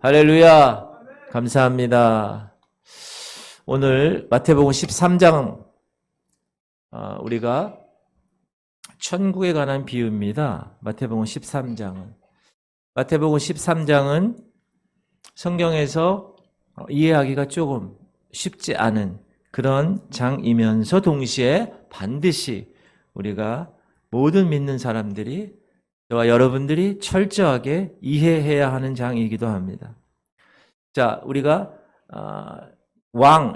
할렐루야. 감사합니다. 오늘 마태복음 13장 우리가 천국에 관한 비유입니다. 마태복음 13장은 성경에서 이해하기가 조금 쉽지 않은 그런 장이면서 동시에 반드시 우리가 모든 믿는 사람들이 저와 여러분들이 철저하게 이해해야 하는 장이기도 합니다. 자, 우리가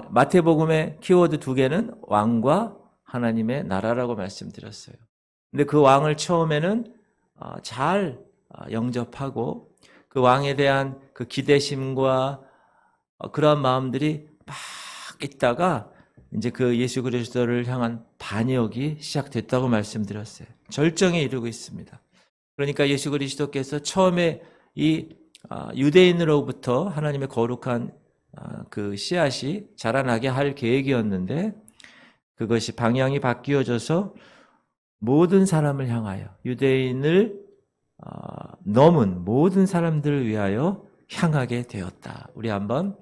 마태복음의 키워드 두 개는 왕과 하나님의 나라라고 말씀드렸어요. 근데 그 왕을 처음에는 잘 영접하고 그 왕에 대한 그 기대심과 그러한 마음들이 막 있다가 이제 그 예수 그리스도를 향한 반역이 시작됐다고 말씀드렸어요. 절정에 이르고 있습니다. 그러니까 예수 그리스도께서 처음에 이 유대인으로부터 하나님의 거룩한 그 씨앗이 자라나게 할 계획이었는데 그것이 방향이 바뀌어져서 모든 사람을 향하여 유대인을 넘은 모든 사람들을 위하여 향하게 되었다. 우리 한번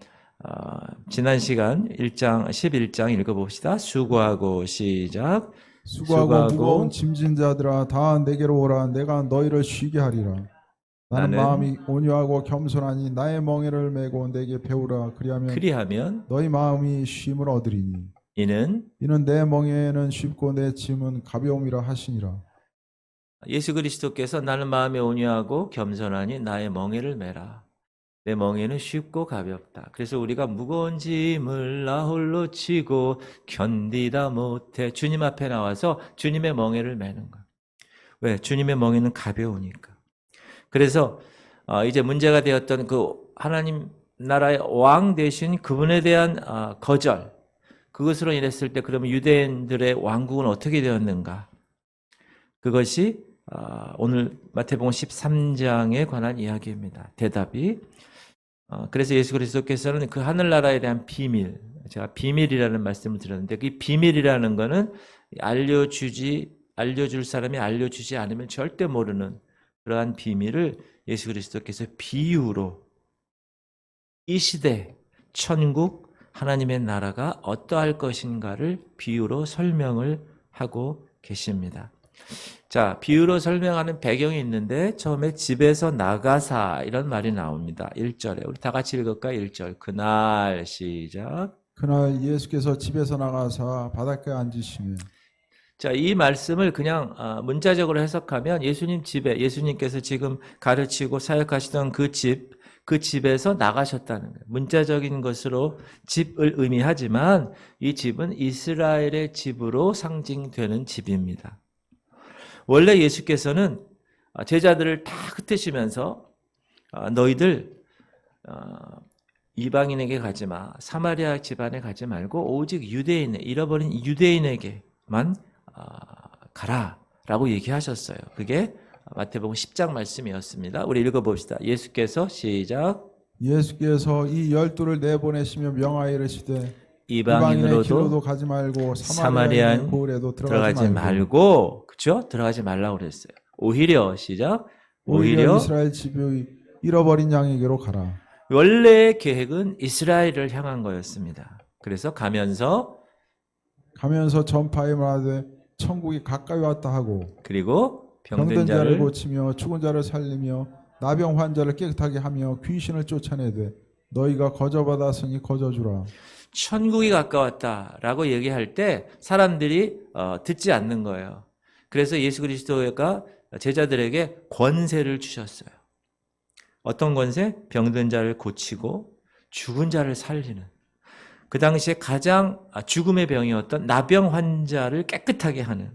지난 시간 11장 읽어봅시다. 수고하고 시작. 수고하고 무거운 짐진 자들아 다 내게로 오라. 내가 너희를 쉬게 하리라. 나는 마음이 온유하고 겸손하니 나의 멍에를 메고 내게 배우라. 그리하면 너희 마음이 쉼을 얻으리니 이는 내 멍에는 쉽고 내 짐은 가벼움이라 하시니라. 예수 그리스도께서 나는 마음이 온유하고 겸손하니 나의 멍에를 메라. 내 멍에는 쉽고 가볍다. 그래서 우리가 무거운 짐을 나 홀로 지고 견디다 못해 주님 앞에 나와서 주님의 멍에를 메는 거예요. 왜? 주님의 멍에는 가벼우니까. 그래서 이제 문제가 되었던 그 하나님 나라의 왕 대신 그분에 대한 거절, 그것으로 인했을 때 그러면 유대인들의 왕국은 어떻게 되었는가? 그것이 오늘 마태복음 13장에 관한 이야기입니다. 대답이 그래서 예수 그리스도께서는 그 하늘나라에 대한 비밀, 제가 비밀이라는 말씀을 드렸는데 그 비밀이라는 거는 알려줄 사람이 알려주지 않으면 절대 모르는 그러한 비밀을 예수 그리스도께서 비유로 이 시대 천국 하나님의 나라가 어떠할 것인가를 비유로 설명을 하고 계십니다. 자, 비유로 설명하는 배경이 있는데 처음에 집에서 나가사 이런 말이 나옵니다. 1절에 우리 다 같이 읽을까요? 1절 그날 시작. 그날 예수께서 집에서 나가사 바닷가에 앉으시며. 자, 이 말씀을 그냥 문자적으로 해석하면 예수님 집에 예수님께서 지금 가르치고 사역하시던 그 집에서 나가셨다는 거예요. 문자적인 것으로 집을 의미하지만 이 집은 이스라엘의 집으로 상징되는 집입니다. 원래 예수께서는 제자들을 다 흩으시면서 너희들 이방인에게 가지 마, 사마리아 집안에 가지 말고 오직 잃어버린 유대인에게만 가라라고 얘기하셨어요. 그게 마태복음 10장 말씀이었습니다. 우리 읽어봅시다. 예수께서 시작. 예수께서 이 12를 내보내시며 명하여 이르시되 이방인으로도 길로도 가지 말고 사마리아인 고을에도 들어가지 말고 그렇죠? 들어가지 말라고 그랬어요. 오히려 시작. 오히려 이스라엘 집이 잃어버린 양에게로 가라. 원래의 계획은 이스라엘을 향한 거였습니다. 그래서 가면서 전파에 말하되 천국이 가까이 왔다 하고 그리고 병든 자를 고치며 죽은 자를 살리며 나병 환자를 깨끗하게 하며 귀신을 쫓아내되 너희가 거저받았으니 거저주라. 천국이 가까웠다라고 얘기할 때 사람들이 듣지 않는 거예요. 그래서 예수 그리스도가 제자들에게 권세를 주셨어요. 어떤 권세? 병든 자를 고치고 죽은 자를 살리는. 그 당시에 가장 죽음의 병이었던 나병 환자를 깨끗하게 하는,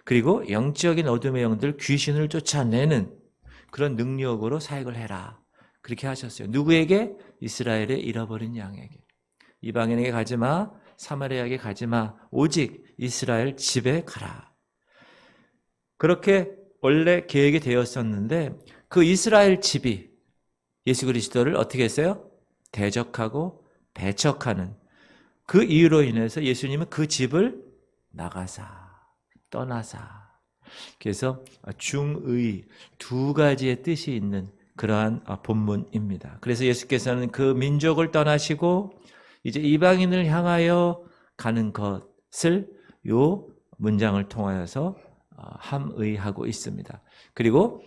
그리고 영적인 어둠의 영들 귀신을 쫓아내는 그런 능력으로 사역을 해라. 그렇게 하셨어요. 누구에게? 이스라엘의 잃어버린 양에게. 이방인에게 가지마, 사마리아에게 가지마, 오직 이스라엘 집에 가라. 그렇게 원래 계획이 되었었는데 그 이스라엘 집이 예수 그리스도를 어떻게 했어요? 대적하고 배척하는 그 이유로 인해서 예수님은 그 집을 떠나사. 그래서 중의 두 가지의 뜻이 있는 그러한 본문입니다. 그래서 예수께서는 그 민족을 떠나시고 이제 이방인을 향하여 가는 것을 요 문장을 통하여서 함의하고 있습니다. 그리고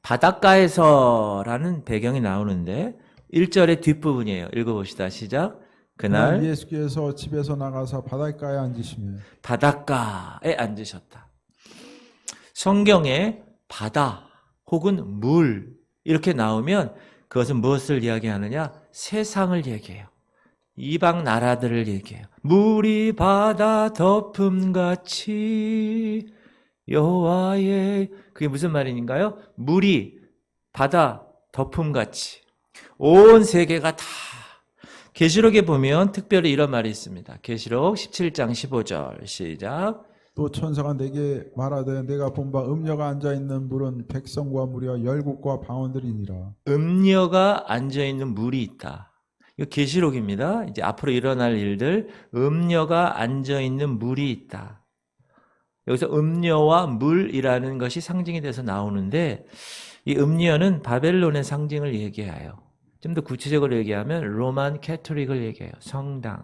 바닷가에서라는 배경이 나오는데 1절의 뒷부분이에요. 읽어봅시다. 시작. 그날 예수께서 집에서 나가서 바닷가에 앉으시며 바닷가에 앉으셨다. 성경에 바다 혹은 물 이렇게 나오면 그것은 무엇을 이야기하느냐? 세상을 얘기해요. 이방 나라들을 얘기해요. 물이 바다 덮음같이 여호와의 그게 무슨 말인가요? 물이 바다 덮음같이 온 세계가 다 계시록에 보면 특별히 이런 말이 있습니다. 계시록 17장 15절 시작. 또 천사가 내게 말하되 내가 본 바 음녀가 앉아있는 물은 백성과 무리와 열국과 방언들이니라. 음녀가 앉아있는 물이 있다. 이거 계시록입니다. 이제 앞으로 일어날 일들 음녀가 앉아있는 물이 있다. 여기서 음녀와 물이라는 것이 상징이 돼서 나오는데 이 음녀는 바벨론의 상징을 얘기해요. 좀 더 구체적으로 얘기하면 로만 캐토릭을 얘기해요. 성당.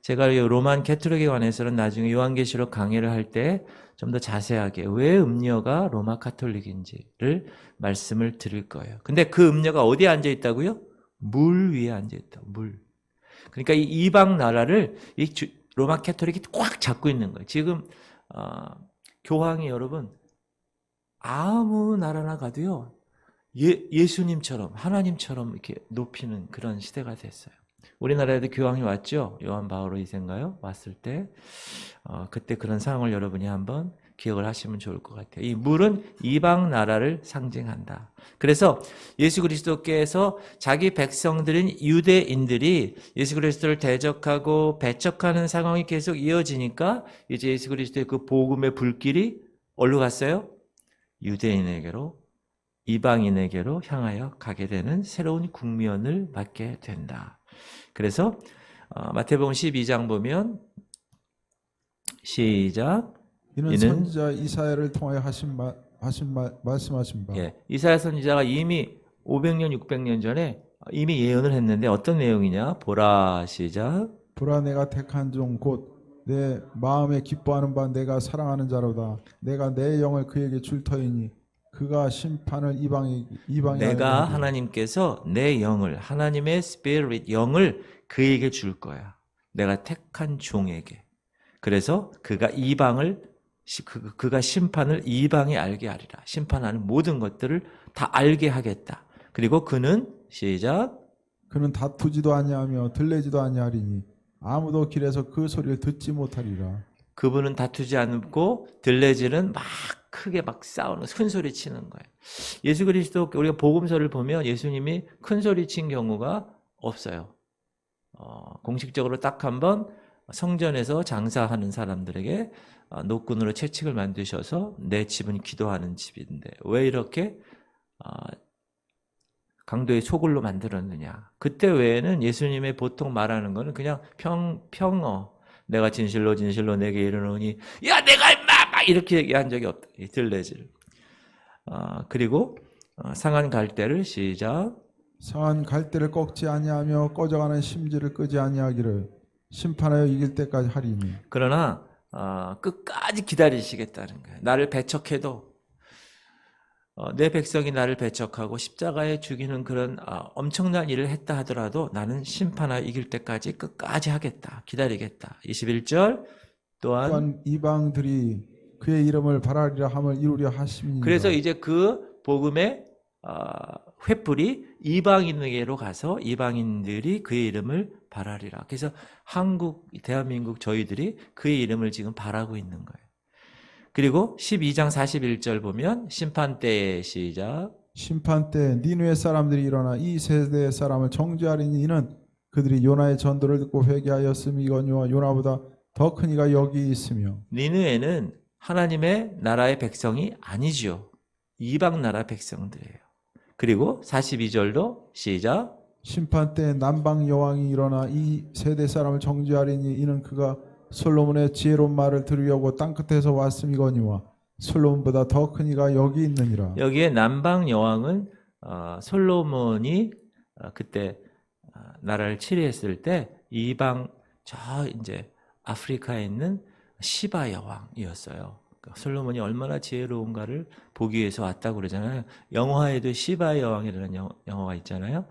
제가 이 로만 캐토릭에 관해서는 나중에 요한계시록 강의를 할 때 좀 더 자세하게 왜 음녀가 로마 카톨릭인지를 말씀을 드릴 거예요. 근데 그 음녀가 어디에 앉아 있다고요? 물 위에 앉아 있다. 물. 그러니까 이 이방 나라를 이 로마 캐토릭이 꽉 잡고 있는 거예요. 지금 교황이 여러분 아무 나라나 가도요. 예수님처럼 하나님처럼 이렇게 높이는 그런 시대가 됐어요. 우리나라에도 교황이 왔죠. 요한 바오로 2세인가요? 왔을 때 그때 그런 상황을 여러분이 한번 기억을 하시면 좋을 것 같아요. 이 물은 이방 나라를 상징한다. 그래서 예수 그리스도께서 자기 백성들인 유대인들이 예수 그리스도를 대적하고 배척하는 상황이 계속 이어지니까 이제 예수 그리스도의 그 복음의 불길이 어디로 갔어요? 유대인에게로 이방인에게로 향하여 가게 되는 새로운 국면을 맞게 된다. 그래서 마태복음 12장 보면 시작. 이는 선지자 이사야를 통하여 말씀하신 바. 예, 이사야 선지자가 이미 500년 600년 전에 이미 예언을 했는데 어떤 내용이냐? 보라 시작. 보라 내가 택한 종 곧 내 마음에 기뻐하는 바 내가 사랑하는 자로다. 내가 내 영을 그에게 줄 터이니 그가 심판을 이방에 내가 하나님께서 내 영을 하나님의 스피릿 영을 그에게 줄 거야. 내가 택한 종에게. 그래서 그가 심판을 이방에 알게 하리라. 심판하는 모든 것들을 다 알게 하겠다. 그리고 그는 시작. 그는 다투지도 아니하며 들레지도 아니하리니 아무도 길에서 그 소리를 듣지 못하리라. 그분은 다투지 않고 들레지는 막 크게 막 싸우는 큰 소리 치는 거예요. 예수 그리스도 우리가 복음서를 보면 예수님이 큰 소리 친 경우가 없어요. 공식적으로 딱 한 번 성전에서 장사하는 사람들에게 노끈으로 채찍을 만드셔서 내 집은 기도하는 집인데 왜 이렇게 강도의 소굴로 만들었느냐. 그때 외에는 예수님의 보통 말하는 거는 그냥 평어. 내가 진실로 내게 이르노니 야 내가 임마 막 이렇게 얘기한 적이 없다. 이 들레질. 그리고 상한 갈대를 시작. 상한 갈대를 꺾지 아니하며 꺼져가는 심지를 끄지 아니하기를 심판하여 이길 때까지 하리니. 그러나 끝까지 기다리시겠다는 거예요. 나를 배척해도 내 백성이 나를 배척하고 십자가에 죽이는 그런 엄청난 일을 했다 하더라도 나는 심판하여 이길 때까지 끝까지 하겠다. 기다리겠다. 21절 또한 이방들이 그의 이름을 바라리라 함을 이루려 하심이니라. 그래서 이제 그 복음의 횃불이 이방인에게로 가서 이방인들이 그의 이름을 바라리라. 그래서 대한민국 저희들이 그의 이름을 지금 바라고 있는 거예요. 그리고 12장 41절 보면 심판 때의 시작. 심판 때 니느웨 사람들이 일어나 이 세대의 사람을 정죄하리니 이는 그들이 요나의 전도를 듣고 회개하였음이거니와 요나보다 더 큰 이가 여기 있으며. 니느웨는 하나님의 나라의 백성이 아니지요. 이방 나라 백성들이에요. 그리고 42절도 시작. 심판 때 남방 여왕이 일어나 이 세대 사람을 정죄하리니 이는 그가 솔로몬의 지혜로운 말을 들으려고 땅끝에서 왔음이거니와 솔로몬보다 더 큰 이가 여기 있느니라. 여기에 남방 여왕은 솔로몬이 그때 나라를 치리했을 때 이방 저 이제 아프리카에 있는 시바 여왕이었어요. 그러니까 솔로몬이 얼마나 지혜로운가를 보기 위해서 왔다고 그러잖아요. 영화에도 시바 여왕이라는 영화가 있잖아요.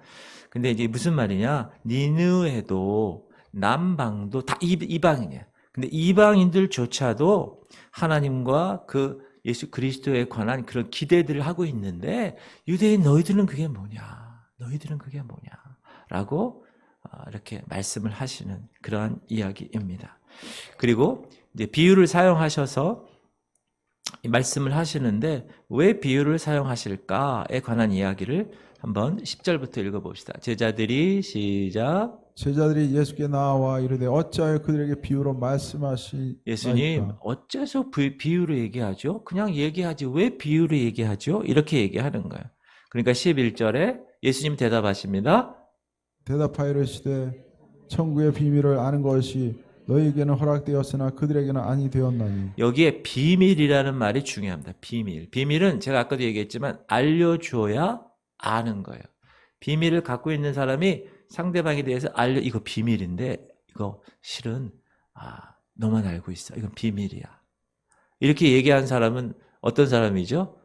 근데 이제 무슨 말이냐? 니느웨도 남방도 다 이방인이에요. 근데 이방인들조차도 하나님과 그 예수 그리스도에 관한 그런 기대들을 하고 있는데 유대인 너희들은 그게 뭐냐? 너희들은 그게 뭐냐? 라고 이렇게 말씀을 하시는 그러한 이야기입니다. 그리고 이제 비유를 사용하셔서 말씀을 하시는데 왜 비유를 사용하실까에 관한 이야기를 한번 10절부터 읽어봅시다. 제자들이 시작. 제자들이 예수께 나와 이르되 어찌하여 그들에게 비유로 말씀하시나이까. 예수님 어째서 비유로 얘기하죠? 그냥 얘기하지 왜 비유로 얘기하죠? 이렇게 얘기하는 거예요. 그러니까 11절에 예수님 대답하십니다. 대답하여 이르시되 천국의 비밀을 아는 것이 너희에게는 허락되었으나 그들에게는 아니 되었나니. 여기에 비밀이라는 말이 중요합니다. 비밀은 제가 아까도 얘기했지만 알려줘야 아는 거예요. 비밀을 갖고 있는 사람이 상대방에 대해서 이거 비밀인데 이거 실은 너만 알고 있어. 이건 비밀이야. 이렇게 얘기한 사람은 어떤 사람이죠?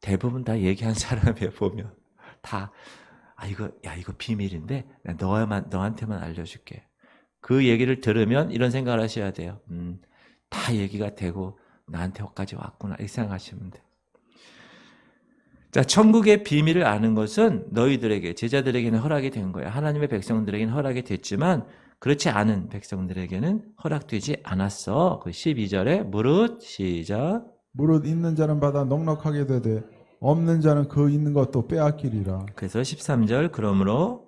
대부분 다 얘기한 사람에 보면 다 이거 비밀인데 너한테만 알려줄게. 그 얘기를 들으면 이런 생각을 하셔야 돼요. 다 얘기가 되고 나한테까지 왔구나 이렇게 생각하시면 돼요. 자, 천국의 비밀을 아는 것은 너희들에게 제자들에게는 허락이 된 거야. 하나님의 백성들에게는 허락이 됐지만 그렇지 않은 백성들에게는 허락되지 않았어. 그 12절에 무릇 시작. 무릇 있는 자는 받아 넉넉하게 되되 없는 자는 그 있는 것도 빼앗기리라. 그래서 13절 그러므로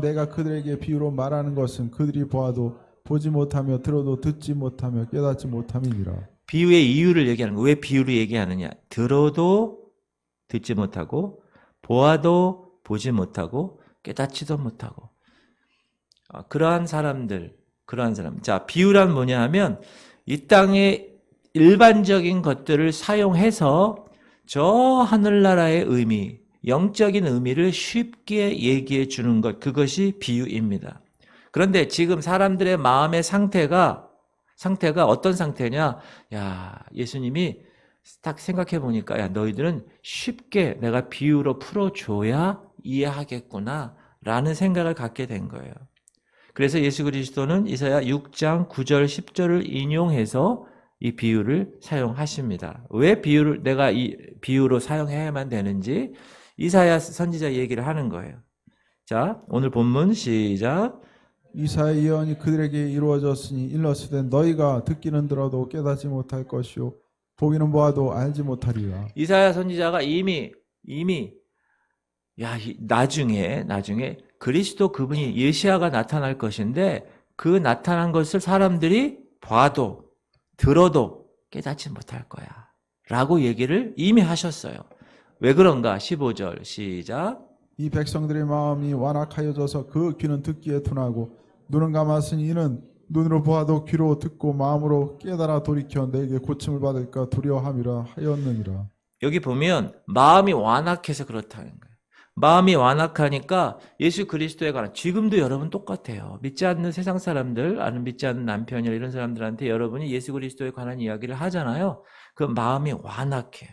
내가 그들에게 비유로 말하는 것은 그들이 보아도 보지 못하며 들어도 듣지 못하며 깨닫지 못함이니라. 비유의 이유를 얘기하는 거예요. 왜 비유를 얘기하느냐? 들어도 듣지 못하고 보아도 보지 못하고 깨닫지도 못하고 그러한 사람. 자, 비유란 뭐냐 하면 이 땅의 일반적인 것들을 사용해서 저 하늘나라의 의미, 영적인 의미를 쉽게 얘기해 주는 것, 그것이 비유입니다. 그런데 지금 사람들의 마음의 상태가 어떤 상태냐? 야, 예수님이 딱 생각해 보니까 야, 너희들은 쉽게 내가 비유로 풀어줘야 이해하겠구나 라는 생각을 갖게 된 거예요. 그래서 예수 그리스도는 이사야 6장 9절 10절을 인용해서 이 비유를 사용하십니다. 왜 내가 이 비유로 사용해야만 되는지 이사야 선지자 얘기를 하는 거예요. 자, 오늘 본문 시작. 이사야 예언이 그들에게 이루어졌으니 일렀으되 너희가 듣기는 들어도 깨닫지 못할 것이요 보기는 보아도 알지 못하리라. 이사야 선지자가 이미 나중에 그리스도 그분이 예시아가 나타날 것인데 그 나타난 것을 사람들이 봐도 들어도 깨닫지 못할 거야 라고 얘기를 이미 하셨어요. 왜 그런가? 15절 시작. 이 백성들의 마음이 완악하여져서 그 귀는 듣기에 둔하고 눈은 감았으니 이는 눈으로 보아도 귀로 듣고 마음으로 깨달아 돌이켜 내게 고침을 받을까 두려워함이라 하였느니라. 여기 보면 마음이 완악해서 그렇다는 거예요. 마음이 완악하니까 예수 그리스도에 관한 지금도 여러분 똑같아요. 믿지 않는 세상 사람들, 믿지 않는 남편이나 이런 사람들한테 여러분이 예수 그리스도에 관한 이야기를 하잖아요. 그 마음이 완악해요.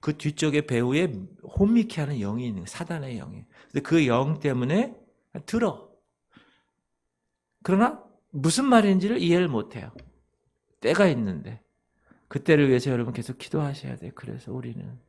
그 뒤쪽에 배후에 혼미케 하는 영이 있는 거예요. 사단의 영이. 근데 그 영 때문에 들어. 그러나 무슨 말인지를 이해를 못해요. 때가 있는데 그때를 위해서 여러분 계속 기도하셔야 돼요. 그래서 우리는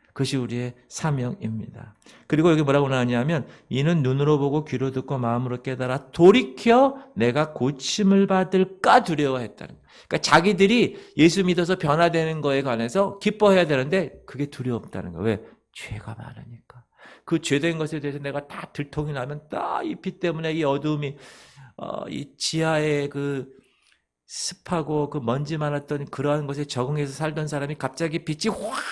그것이 우리의 사명입니다. 그리고 여기 뭐라고 나오냐면 이는 눈으로 보고 귀로 듣고 마음으로 깨달아 돌이켜 내가 고침을 받을까 두려워했다는 거예요. 그러니까 자기들이 예수 믿어서 변화되는 거에 관해서 기뻐해야 되는데 그게 두려웠다는 거예요. 왜? 죄가 많으니까. 그 죄된 것에 대해서 내가 다 들통이 나면 딱 이 빛 때문에 이 어두움이 이 지하에 그 습하고 그 먼지 많았던 그러한 것에 적응해서 살던 사람이 갑자기 빛이 확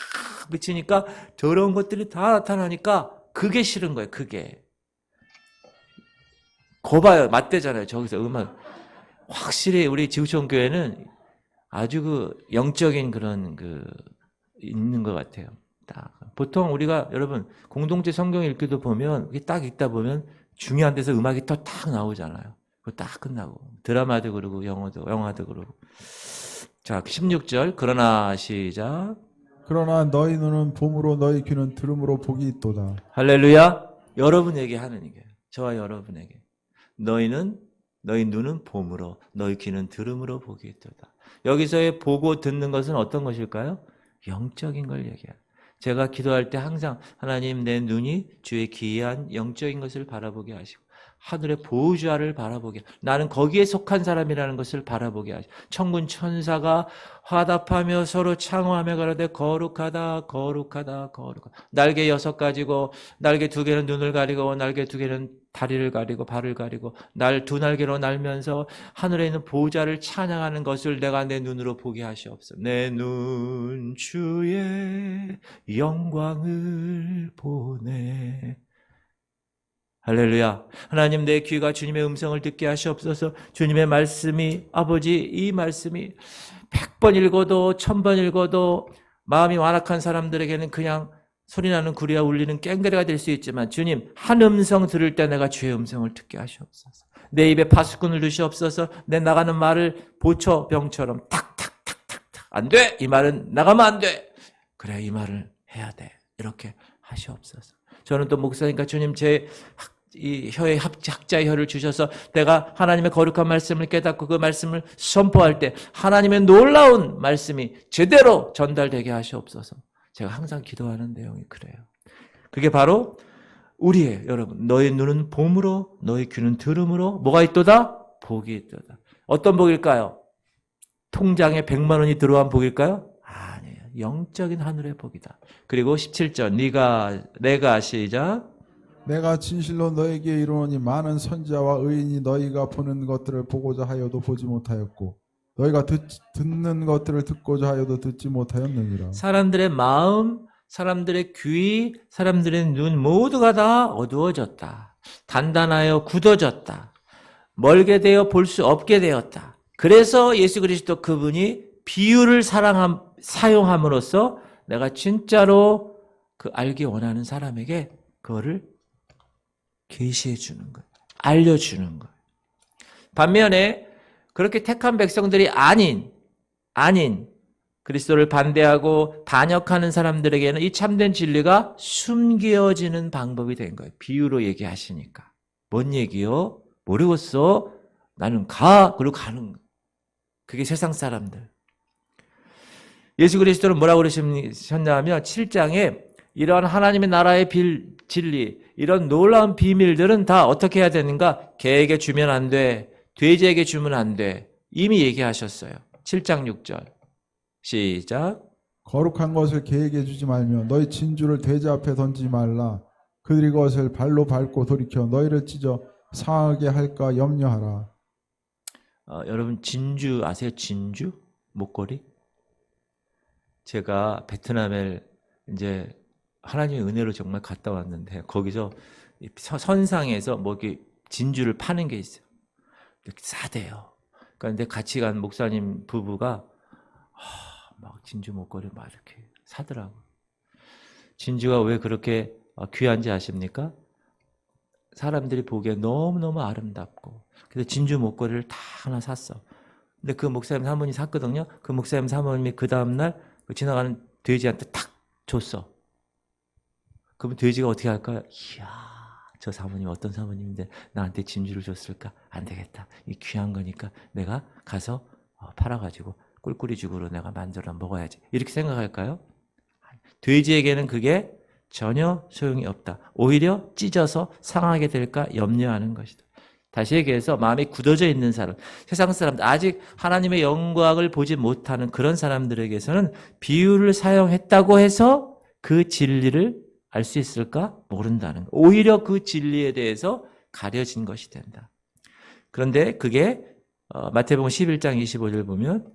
비치니까 더러운 것들이 다 나타나니까 그게 싫은 거예요. 그게. 거봐요. 맞대잖아요. 저기서 음악. 확실히 우리 지구촌 교회는 아주 그 영적인 그런 있는 것 같아요. 딱. 보통 우리가 여러분 공동체 성경 읽기도 보면 딱 읽다 보면 중요한 데서 음악이 또 딱 나오잖아요. 그거 딱 끝나고 드라마도 그러고 영화도 그러고. 자, 16절. 그러나 시작. 그러나 너희 눈은 봄으로 너희 귀는 들음으로 복이 있도다. 할렐루야. 여러분에게 하는 얘기예요. 저와 여러분에게. 너희 눈은 봄으로 너희 귀는 들음으로 복이 있도다. 여기서의 보고 듣는 것은 어떤 것일까요? 영적인 걸 얘기해요. 제가 기도할 때 항상 하나님 내 눈이 주의 기이한 영적인 것을 바라보게 하시고 하늘의 보호자를 바라보게 나는 거기에 속한 사람이라는 것을 바라보게 하시고 천군 천사가 화답하며 서로 창호하며 가로되 거룩하다 거룩하다 거룩하다. 날개 6가지고 날개 2개는 눈을 가리고 날개 2개는 다리를 가리고 발을 가리고 두 날개로 날면서 하늘에 있는 보호자를 찬양하는 것을 내가 내 눈으로 보게 하시옵소서. 내 눈 주의 영광을 보네. 할렐루야. 하나님 내 귀가 주님의 음성을 듣게 하시옵소서. 주님의 말씀이 아버지 이 말씀이 100번 읽어도 1000번 읽어도 마음이 완악한 사람들에게는 그냥 소리나는 구리와 울리는 깽그레가 될 수 있지만 주님 한 음성 들을 때 내가 주의 음성을 듣게 하시옵소서. 내 입에 파수꾼을 두시옵소서. 내 나가는 말을 보초병처럼 탁탁탁탁탁 안 돼! 이 말은 나가면 안 돼! 그래 이 말을 해야 돼. 이렇게 하시옵소서. 저는 또 목사니까 주님 이 혀에 학자의 혀를 주셔서 내가 하나님의 거룩한 말씀을 깨닫고 그 말씀을 선포할 때 하나님의 놀라운 말씀이 제대로 전달되게 하시옵소서. 제가 항상 기도하는 내용이 그래요. 그게 바로 우리의 여러분 너희 눈은 봄으로 너희 귀는 들음으로 뭐가 있도다? 복이 있도다. 어떤 복일까요? 통장에 100만 원이 들어온 복일까요? 아니에요. 영적인 하늘의 복이다. 그리고 17절 내가 시작. 내가 진실로 너에게 이르노니 많은 선지자와 의인이 너희가 보는 것들을 보고자 하여도 보지 못하였고 너희가 듣는 것들을 듣고자 하여도 듣지 못하였느니라. 사람들의 마음, 사람들의 귀, 사람들의 눈 모두가 다 어두워졌다. 단단하여 굳어졌다. 멀게 되어 볼 수 없게 되었다. 그래서 예수 그리스도 그분이 비유를 사용함으로써 내가 진짜로 그 알기 원하는 사람에게 그거를 계시해 주는 거예요. 알려주는 거예요. 반면에 그렇게 택한 백성들이 아닌 그리스도를 반대하고 반역하는 사람들에게는 이 참된 진리가 숨겨지는 방법이 된 거예요. 비유로 얘기하시니까. 뭔 얘기요? 모르겠어. 나는 그리고 가는 거예요. 그게 세상 사람들. 예수 그리스도는 뭐라고 그러셨냐면 7장에 이러한 하나님의 나라의 진리, 이런 놀라운 비밀들은 다 어떻게 해야 되는가? 개에게 주면 안 돼. 돼지에게 주면 안 돼. 이미 얘기하셨어요. 7장 6절. 시작. 거룩한 것을 개에게 주지 말며 너희 진주를 돼지 앞에 던지지 말라. 그들이 그것을 발로 밟고 돌이켜 너희를 찢어 상하게 할까 염려하라. 여러분 진주 아세요? 진주? 목걸이? 제가 베트남에 이제 하나님의 은혜로 정말 갔다 왔는데 거기서 선상에서 뭐 이렇게 진주를 파는 게 있어요. 싸대요. 그런데 같이 간 목사님 부부가 막 진주 목걸이 막 이렇게 사더라고요. 진주가 왜 그렇게 귀한지 아십니까? 사람들이 보기에 너무너무 아름답고 그래서 진주 목걸이를 다 하나 샀어. 근데 그 목사님 사모님이 샀거든요. 그 목사님 사모님이 그 다음날 지나가는 돼지한테 탁 줬어. 그러면 돼지가 어떻게 할까요? 이야, 저 사모님 어떤 사모님인데 나한테 진주를 줬을까? 안 되겠다. 이 귀한 거니까 내가 가서 팔아가지고 꿀꿀이죽으로 내가 만들어 먹어야지. 이렇게 생각할까요? 돼지에게는 그게 전혀 소용이 없다. 오히려 찢어서 상하게 될까 염려하는 것이다. 다시 얘기해서 마음이 굳어져 있는 사람, 세상 사람들, 아직 하나님의 영광을 보지 못하는 그런 사람들에게서는 비유를 사용했다고 해서 그 진리를 알 수 있을까? 모른다는 거. 오히려 그 진리에 대해서 가려진 것이 된다. 그런데 그게 마태복음 11장 25절 보면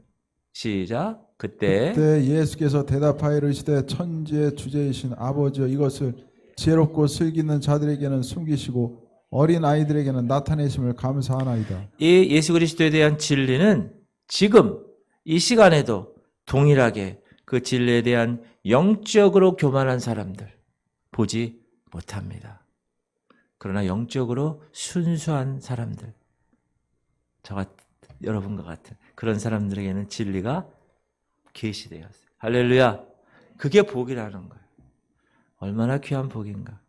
시작. 그때 예수께서 대답하여 이르시되 천지의 주제이신 아버지여 이것을 지혜롭고 슬기는 자들에게는 숨기시고 어린 아이들에게는 나타내심을 감사하나이다. 이 예수 그리스도에 대한 진리는 지금 이 시간에도 동일하게 그 진리에 대한 영적으로 교만한 사람들 보지 못합니다. 그러나 영적으로 순수한 사람들, 여러분과 같은 그런 사람들에게는 진리가 계시되었어요. 할렐루야. 그게 복이라는 거예요. 얼마나 귀한 복인가.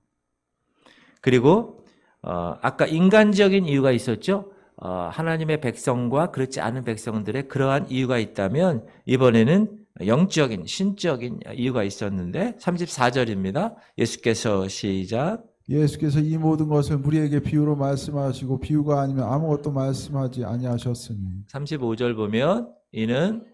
그리고 아까 인간적인 이유가 있었죠. 하나님의 백성과 그렇지 않은 백성들의 그러한 이유가 있다면 이번에는 영적인 신적인 이유가 있었는데 34절입니다. 예수께서 시작. 예수께서 이 모든 것을 우리에게 비유로 말씀하시고 비유가 아니면 아무것도 말씀하지 아니하셨으니 35절 보면 이는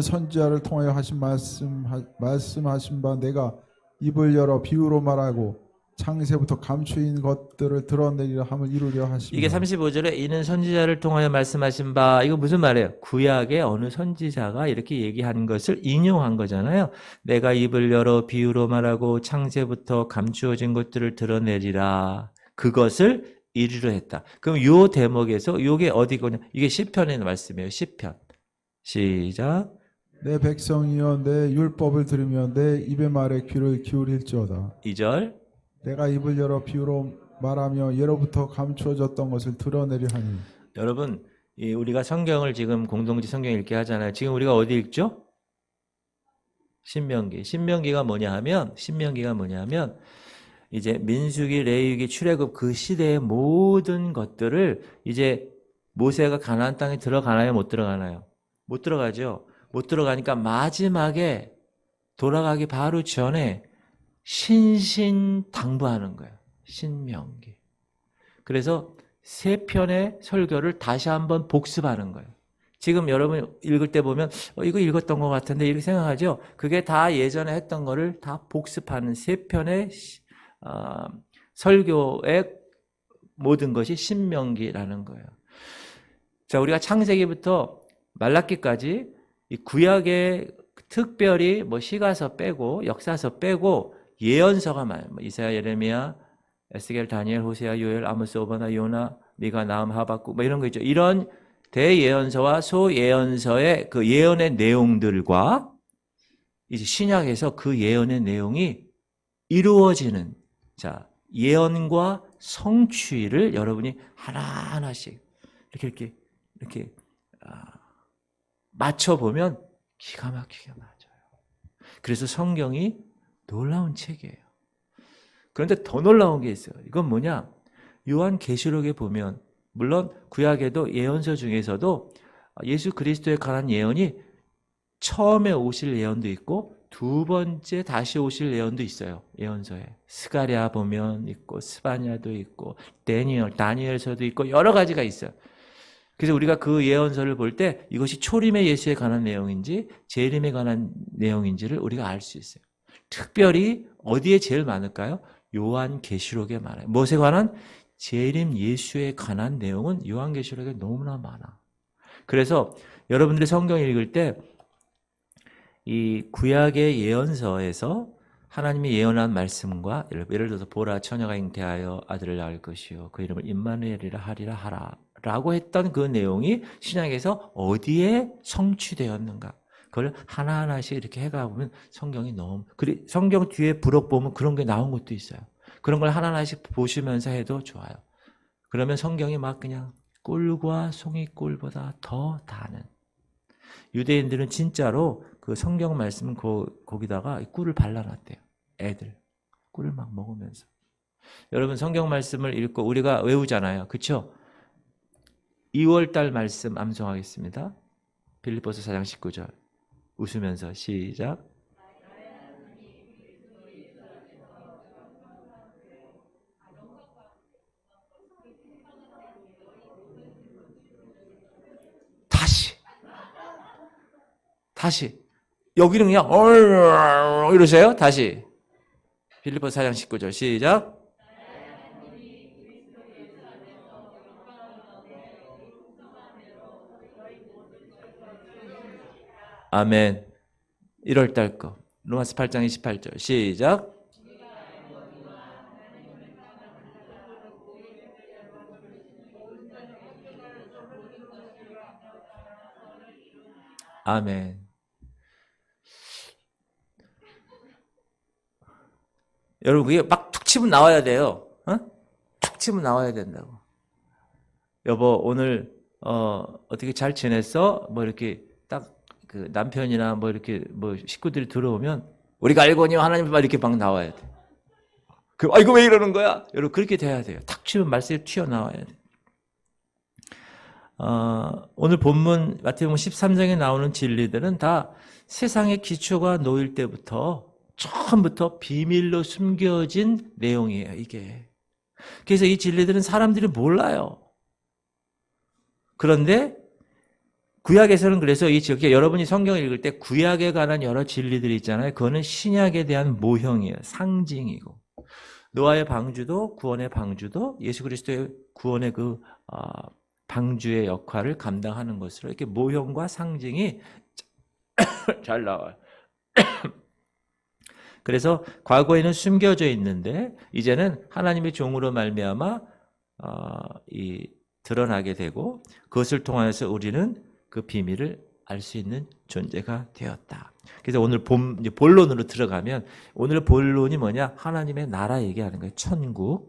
선지자를 통하여 하신 말씀하신 바 내가 입을 열어 비유로 말하고 창세부터 감추인 것들을 드러내리라 함을 이루려 하십니다. 이게 35절에 이는 선지자를 통하여 말씀하신 바, 이거 무슨 말이에요? 구약의 어느 선지자가 이렇게 얘기한 것을 인용한 거잖아요. 내가 입을 열어 비유로 말하고 창세부터 감추어진 것들을 드러내리라. 그것을 이루려 했다. 그럼 요 대목에서 요게 어디거냐? 이게 시편의 말씀이에요. 시편. 시작. 내 백성이여 내 율법을 들으며 내 입의 말에 귀를 기울일지어다. 2절. 내가 입을 열어 비유로 말하며 예로부터 감추어졌던 것을 드러내려 하니. 여러분, 우리가 성경을 지금 공동지 성경 읽게 하잖아요. 지금 우리가 어디 읽죠? 신명기. 신명기가 뭐냐 하면 이제 민수기, 레위기, 출애굽 그 시대의 모든 것들을 이제 모세가 가나안 땅에 들어가나요? 못 들어가나요? 못 들어가죠. 못 들어가니까 마지막에 돌아가기 바로 전에 신신당부하는 거예요. 신명기. 그래서 세 편의 설교를 다시 한번 복습하는 거예요. 지금 여러분 읽을 때 보면 이거 읽었던 것 같은데 이렇게 생각하죠. 그게 다 예전에 했던 거를 다 복습하는 세 편의 설교의 모든 것이 신명기라는 거예요. 자, 우리가 창세기부터 말라기까지 이 구약의 특별히 뭐 시가서 빼고 역사서 빼고 예언서가 많아요. 이사야, 예레미야, 에스겔, 다니엘, 호세아, 요엘, 아모스, 오바나, 요나, 미가, 나음, 하박국 뭐 이런 거 있죠. 이런 대예언서와 소예언서의 그 예언의 내용들과 이제 신약에서 그 예언의 내용이 이루어지는 예언과 성취를 여러분이 하나하나씩 이렇게 맞춰보면 기가 막히게 맞아요. 그래서 성경이 놀라운 책이에요. 그런데 더 놀라운 게 있어요. 이건 뭐냐? 요한계시록에 보면 물론 구약에도 예언서 중에서도 예수 그리스도에 관한 예언이 처음에 오실 예언도 있고 두 번째 다시 오실 예언도 있어요. 예언서에. 스가랴 보면 있고 스바냐도 있고 다니엘서도 있고 여러 가지가 있어요. 그래서 우리가 그 예언서를 볼 때 이것이 초림의 예수에 관한 내용인지 재림에 관한 내용인지를 우리가 알 수 있어요. 특별히 어디에 제일 많을까요? 요한계시록에 많아요. 무엇에 관한? 재림 예수에 관한 내용은 요한계시록에 너무나 많아. 그래서 여러분들이 성경 읽을 때 이 구약의 예언서에서 하나님이 예언한 말씀과 예를 들어서 보라 처녀가 잉태하여 아들을 낳을 것이요 그 이름을 임마누엘이라 하리라 하라 라고 했던 그 내용이 신약에서 어디에 성취되었는가 그걸 하나하나씩 이렇게 해가 보면 성경이 너무 성경 뒤에 부록 보면 그런 게 나온 것도 있어요. 그런 걸 하나하나씩 보시면서 해도 좋아요. 그러면 성경이 막 그냥 꿀과 송이꿀보다 더 다는 유대인들은 진짜로 그 성경 말씀 거기다가 꿀을 발라놨대요. 애들 꿀을 막 먹으면서. 여러분 성경 말씀을 읽고 우리가 외우잖아요. 그렇죠? 2월달 말씀 암송하겠습니다. 빌립보서 4장 19절 웃으면서 시작. 다시 여기는 그냥 이러세요. 다시 빌립보서 4장 19절 시작. 아멘. 1월달 거 로마서 8장 28절 시작. 아멘. 여러분 그게 막 툭 치면 나와야 돼요. 툭 치면 나와야 된다고. 여보 오늘 어떻게 잘 지냈어? 뭐 이렇게 딱 그 남편이나 뭐 이렇게 뭐 식구들이 들어오면 우리가 알거니 하나님 말 이렇게 막 나와야 돼. 이거 왜 이러는 거야? 여러분 그렇게 돼야 돼요. 탁 치면 말씀이 튀어나와야 돼. 오늘 본문 마태복음 13장에 나오는 진리들은 다 세상의 기초가 놓일 때부터 처음부터 비밀로 숨겨진 내용이에요. 이게. 그래서 이 진리들은 사람들이 몰라요. 그런데 구약에서는 그래서 이 지역에 여러분이 성경을 읽을 때 구약에 관한 여러 진리들이 있잖아요. 그거는 신약에 대한 모형이에요. 상징이고. 노아의 방주도 구원의 방주도 예수 그리스도의 구원의 그 방주의 역할을 감당하는 것으로 이렇게 모형과 상징이 잘 나와요. 그래서 과거에는 숨겨져 있는데 이제는 하나님의 종으로 말미암아 드러나게 되고 그것을 통하여서 우리는 그 비밀을 알 수 있는 존재가 되었다. 그래서 오늘 본론으로 들어가면 오늘 본론이 뭐냐? 하나님의 나라 얘기하는 거예요.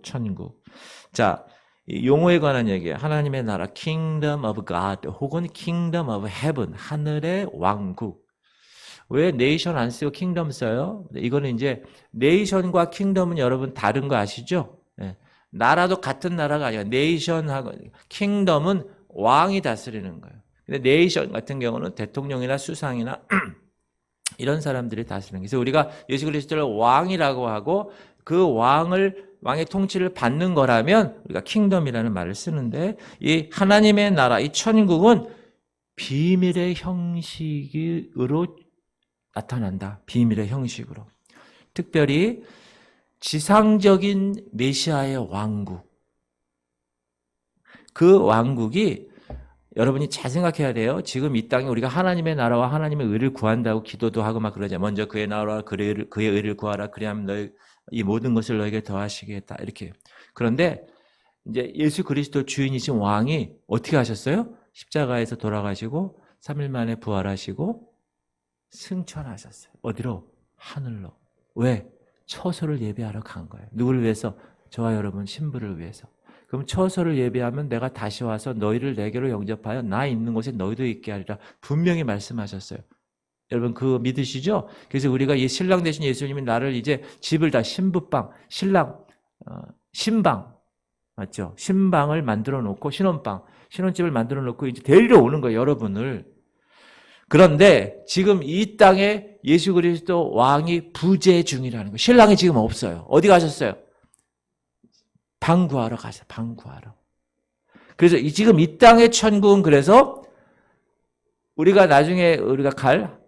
천국. 자, 용어에 관한 얘기예요. 하나님의 나라, Kingdom of God 혹은 Kingdom of Heaven, 하늘의 왕국. 왜 네이션 안 쓰고 킹덤 써요? 이거는 이제 네이션과 킹덤은 여러분 다른 거 아시죠? 네. 나라도 같은 나라가 아니라 네이션하고 킹덤은 왕이 다스리는 거예요. 근데 네이션 같은 경우는 대통령이나 수상이나 이런 사람들이 다스리는 거예요. 그래서 우리가 예수 그리스도를 왕이라고 하고 그 왕의 통치를 받는 거라면 우리가 킹덤이라는 말을 쓰는데 이 하나님의 나라, 이 천국은 비밀의 형식으로 나타난다. 비밀의 형식으로. 특별히 지상적인 메시아의 왕국. 그 왕국이 여러분이 잘 생각해야 돼요. 지금 이 땅에 우리가 하나님의 나라와 하나님의 의를 구한다고 기도도 하고 막 그러죠. 먼저 그의 나라와 그의 의를 구하라. 그리하면 너희 이 모든 것을 너에게 더하시겠다. 이렇게. 그런데 이제 예수 그리스도 주인이신 왕이 어떻게 하셨어요? 십자가에서 돌아가시고 3일 만에 부활하시고 승천하셨어요. 어디로? 하늘로. 왜? 처소를 예배하러 간 거예요. 누구를 위해서? 저와 여러분 신부를 위해서. 그럼 처소를 예배하면 내가 다시 와서 너희를 내게로 영접하여 나 있는 곳에 너희도 있게 하리라. 분명히 말씀하셨어요. 여러분 그거 믿으시죠? 그래서 우리가 이 신랑 되신 예수님이 나를 이제 집을 다 신부방, 신랑, 신방 맞죠? 신방을 만들어 놓고 신혼집을 만들어 놓고 이제 데리러 오는 거예요. 여러분을. 그런데 지금 이 땅에 예수 그리스도 왕이 부재 중이라는 거예요. 신랑이 지금 없어요. 어디 가셨어요? 방 구하러 가세요. 방 구하러. 그래서 지금 이 땅의 천국은 그래서 우리가 나중에 우리가 갈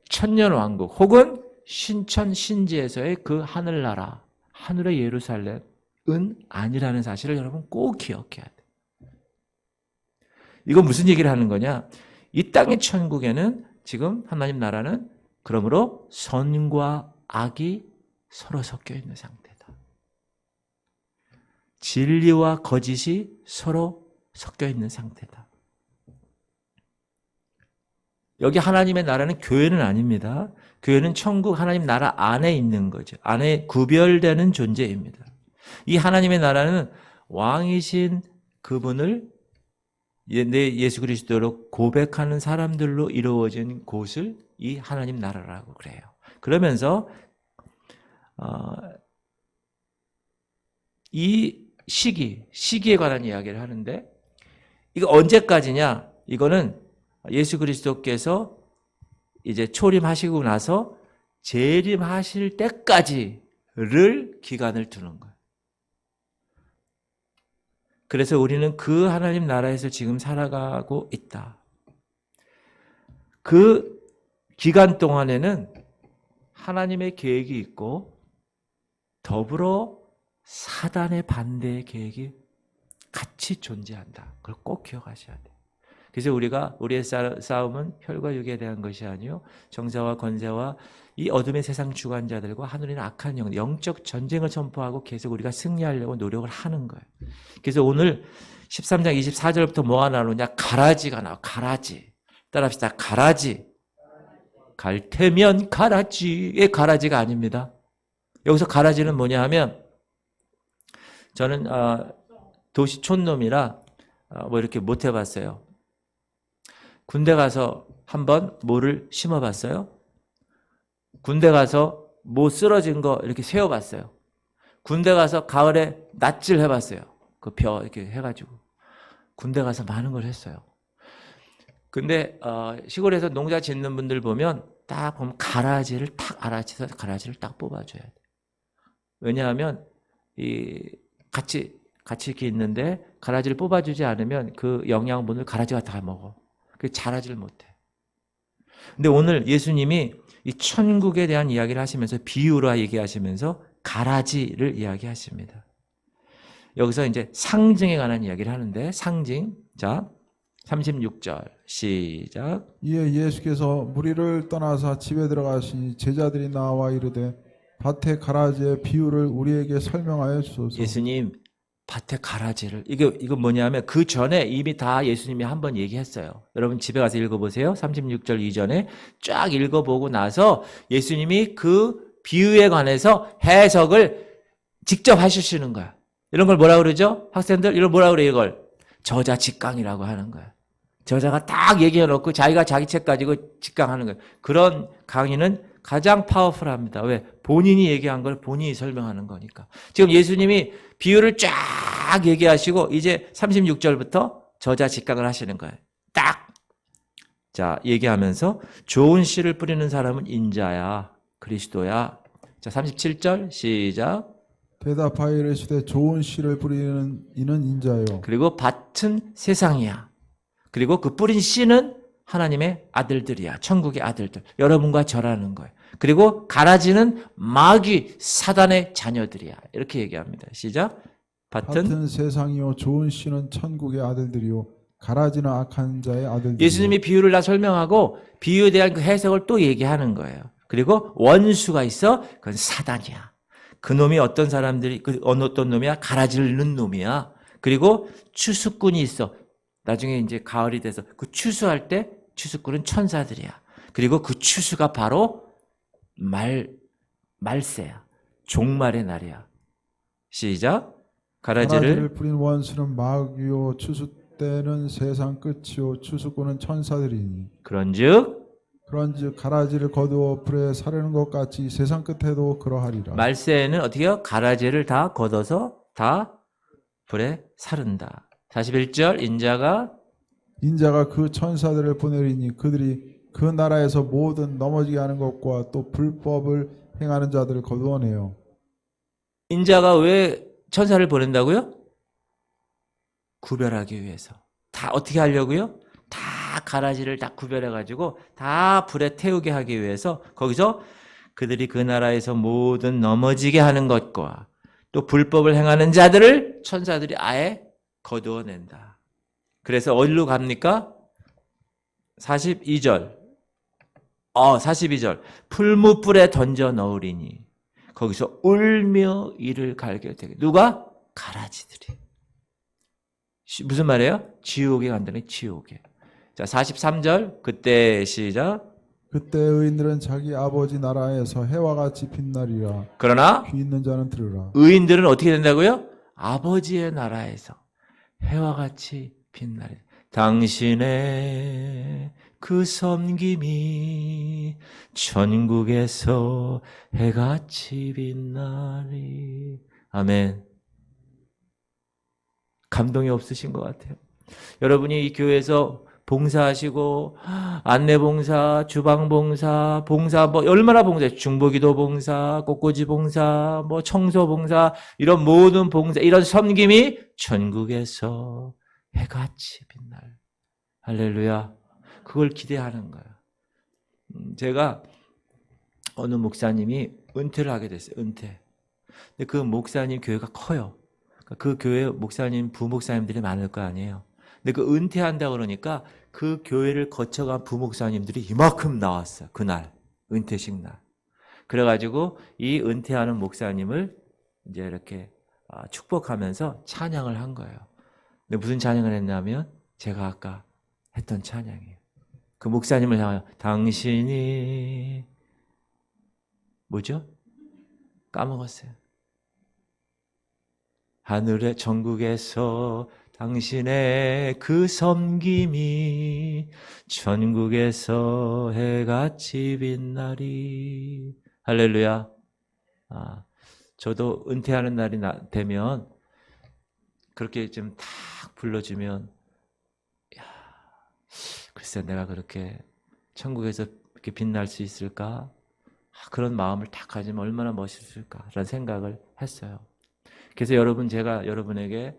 천년 왕국 혹은 신천 신지에서의 그 하늘나라, 하늘의 예루살렘은 아니라는 사실을 여러분 꼭 기억해야 돼요. 이건 무슨 얘기를 하는 거냐? 이 땅의 천국에는 지금 하나님 나라는 그러므로 선과 악이 서로 섞여 있는 상태다. 진리와 거짓이 서로 섞여 있는 상태다. 여기 하나님의 나라는 교회는 아닙니다. 교회는 천국 하나님 나라 안에 있는 거죠. 안에 구별되는 존재입니다. 이 하나님의 나라는 왕이신 그분을 내 예수 그리스도로 고백하는 사람들로 이루어진 곳을 이 하나님 나라라고 그래요. 그러면서 이 시기에 관한 이야기를 하는데 이거 언제까지냐? 이거는 예수 그리스도께서 이제 초림하시고 나서 재림하실 때까지를 기간을 두는 거예요. 그래서 우리는 그 하나님 나라에서 지금 살아가고 있다. 그 기간 동안에는 하나님의 계획이 있고 더불어 사단의 반대의 계획이 같이 존재한다. 그걸 꼭 기억하셔야 돼요. 그래서 우리의 싸움은 혈과 육에 대한 것이 아니요 정사와 권세와 이 어둠의 세상 주관자들과 하늘에 있는 악한 영적 전쟁을 선포하고 계속 우리가 승리하려고 노력을 하는 거예요. 그래서 오늘 13장 24절부터 뭐가 나오느냐? 가라지가 나와. 가라지. 따라합시다. 가라지. 갈 테면 가라지의 가라지가 아닙니다. 여기서 가라지는 뭐냐 하면 저는 도시 촌놈이라 뭐 이렇게 못 해봤어요. 군대 가서 한번 모를 심어봤어요. 군대 가서 모 쓰러진 거 이렇게 세워봤어요. 군대 가서 가을에 낫질 해봤어요. 그 벼 이렇게 해가지고. 군대 가서 많은 걸 했어요. 근데 시골에서 농사 짓는 분들 보면 딱 보면 가라지를 탁 알아채서 가라지를 딱 뽑아줘야 돼. 왜냐하면 이 같이 이렇게 있는데 가라지를 뽑아주지 않으면 그 영양분을 가라지가 다 먹어. 그 자라지를 못해. 근데 오늘 예수님이 이 천국에 대한 이야기를 하시면서 비유로 얘기하시면서 가라지를 이야기하십니다. 여기서 이제 상징에 관한 이야기를 하는데 상징. 자, 36절 시작. 이에 예수께서 무리를 떠나사 집에 들어가시니 제자들이 나와 이르되 밭의 가라지의 비유를 우리에게 설명하여 주소서. 예수님 밭의 가라지를 이거 뭐냐면 그 전에 이미 다 예수님이 한번 얘기했어요. 여러분 집에 가서 읽어보세요. 36절 이전에 쫙 읽어보고 나서 예수님이 그 비유에 관해서 해석을 직접 하시는 거야. 이런 걸 뭐라 그러죠? 학생들 이걸 뭐라 그래요? 이걸 저자 직강이라고 하는 거야. 저자가 딱 얘기해 놓고 자기가 자기 책 가지고 직강하는 거예요. 그런 강의는 가장 파워풀합니다. 왜? 본인이 얘기한 걸 본인이 설명하는 거니까. 지금 예수님이 비유를 쫙 얘기하시고 이제 36절부터 저자 직강을 하시는 거예요. 딱. 자, 얘기하면서 좋은 씨를 뿌리는 사람은 인자야. 그리스도야. 자, 37절 시작. 대답하여 이르시되 좋은 씨를 뿌리는 이는 인자요. 그리고 밭은 세상이야. 그리고 그 뿌린 씨는 하나님의 아들들이야. 천국의 아들들. 여러분과 저라는 거예요. 그리고 가라지는 마귀 사단의 자녀들이야. 이렇게 얘기합니다. 시작. 밭은 세상이요 좋은 씨는 천국의 아들들이요 가라지는 악한 자의 아들들이요. 예수님이 비유를 다 설명하고 비유에 대한 그 해석을 또 얘기하는 거예요. 그리고 원수가 있어. 그건 사단이야. 그 놈이 어떤 사람들이 어떤 놈이야? 가라지를 넣는 놈이야. 그리고 추수꾼이 있어. 나중에 이제 가을이 돼서 그 추수할 때 추수꾼은 천사들이야. 그리고 그 추수가 바로 말세야. 종말의 날이야. 시작. 가라지를 뿌린 원수는 마귀요 추수 때는 세상 끝이요 추수꾼은 천사들이니. 그런즉 가라지를 거두어 불에 사르는 것 같이 세상 끝에도 그러하리라. 말세에는 어떻게 해요? 가라지를 다 걷어서 다 불에 사른다. 41절 인자가 그 천사들을 보내리니 그들이 그 나라에서 모든 넘어지게 하는 것과 또 불법을 행하는 자들을 거두어내요. 인자가 왜 천사를 보낸다고요? 구별하기 위해서. 다 어떻게 하려고요? 다 가라지를 다 구별해가지고 다 불에 태우게 하기 위해서 거기서 그들이 그 나라에서 모든 넘어지게 하는 것과 또 불법을 행하는 자들을 천사들이 아예 거두어낸다. 그래서 어디로 갑니까? 42절. 42절. 풀무불에 던져 넣으리니 거기서 울며 이를 갈게 되게. 누가? 가라지들이. 무슨 말이에요? 지옥에 간다는 지옥에. 자, 43절. 그때 시작. 그때 의인들은 자기 아버지 나라에서 해와 같이 빛나리라. 그러나 귀 있는 자는 들으라. 의인들은 어떻게 된다고요? 아버지의 나라에서 해와 같이 빛나리. 당신의 그 섬김이 천국에서 해같이 빛나리. 아멘. 감동이 없으신 것 같아요. 여러분이 이 교회에서 봉사하시고 안내봉사, 주방봉사, 봉사 뭐 얼마나 봉사해. 중보기도 봉사, 꽃꽂이 봉사, 뭐 청소봉사 이런 모든 봉사 이런 섬김이 천국에서 해같이 빛날. 할렐루야. 그걸 기대하는 거야. 제가 어느 목사님이 은퇴를 하게 됐어요. 은퇴. 근데 그 목사님 교회가 커요. 그 교회 목사님, 부목사님들이 많을 거 아니에요. 근데 그 은퇴한다 그러니까 그 교회를 거쳐간 부목사님들이 이만큼 나왔어요. 그날 은퇴식 날. 그래가지고 이 은퇴하는 목사님을 이제 이렇게 축복하면서 찬양을 한 거예요. 근데 무슨 찬양을 했냐면 제가 아까 했던 찬양이에요. 그 목사님을 향하여 당신이 뭐죠? 까먹었어요. 하늘의 전국에서 당신의 그 섬김이 천국에서 해같이 빛나리. 할렐루야. 저도 은퇴하는 날이 되면 그렇게 좀 탁 불러주면, 글쎄 내가 그렇게 천국에서 이렇게 빛날 수 있을까? 그런 마음을 딱 가지면 얼마나 멋있을까라는 생각을 했어요. 그래서 제가 여러분에게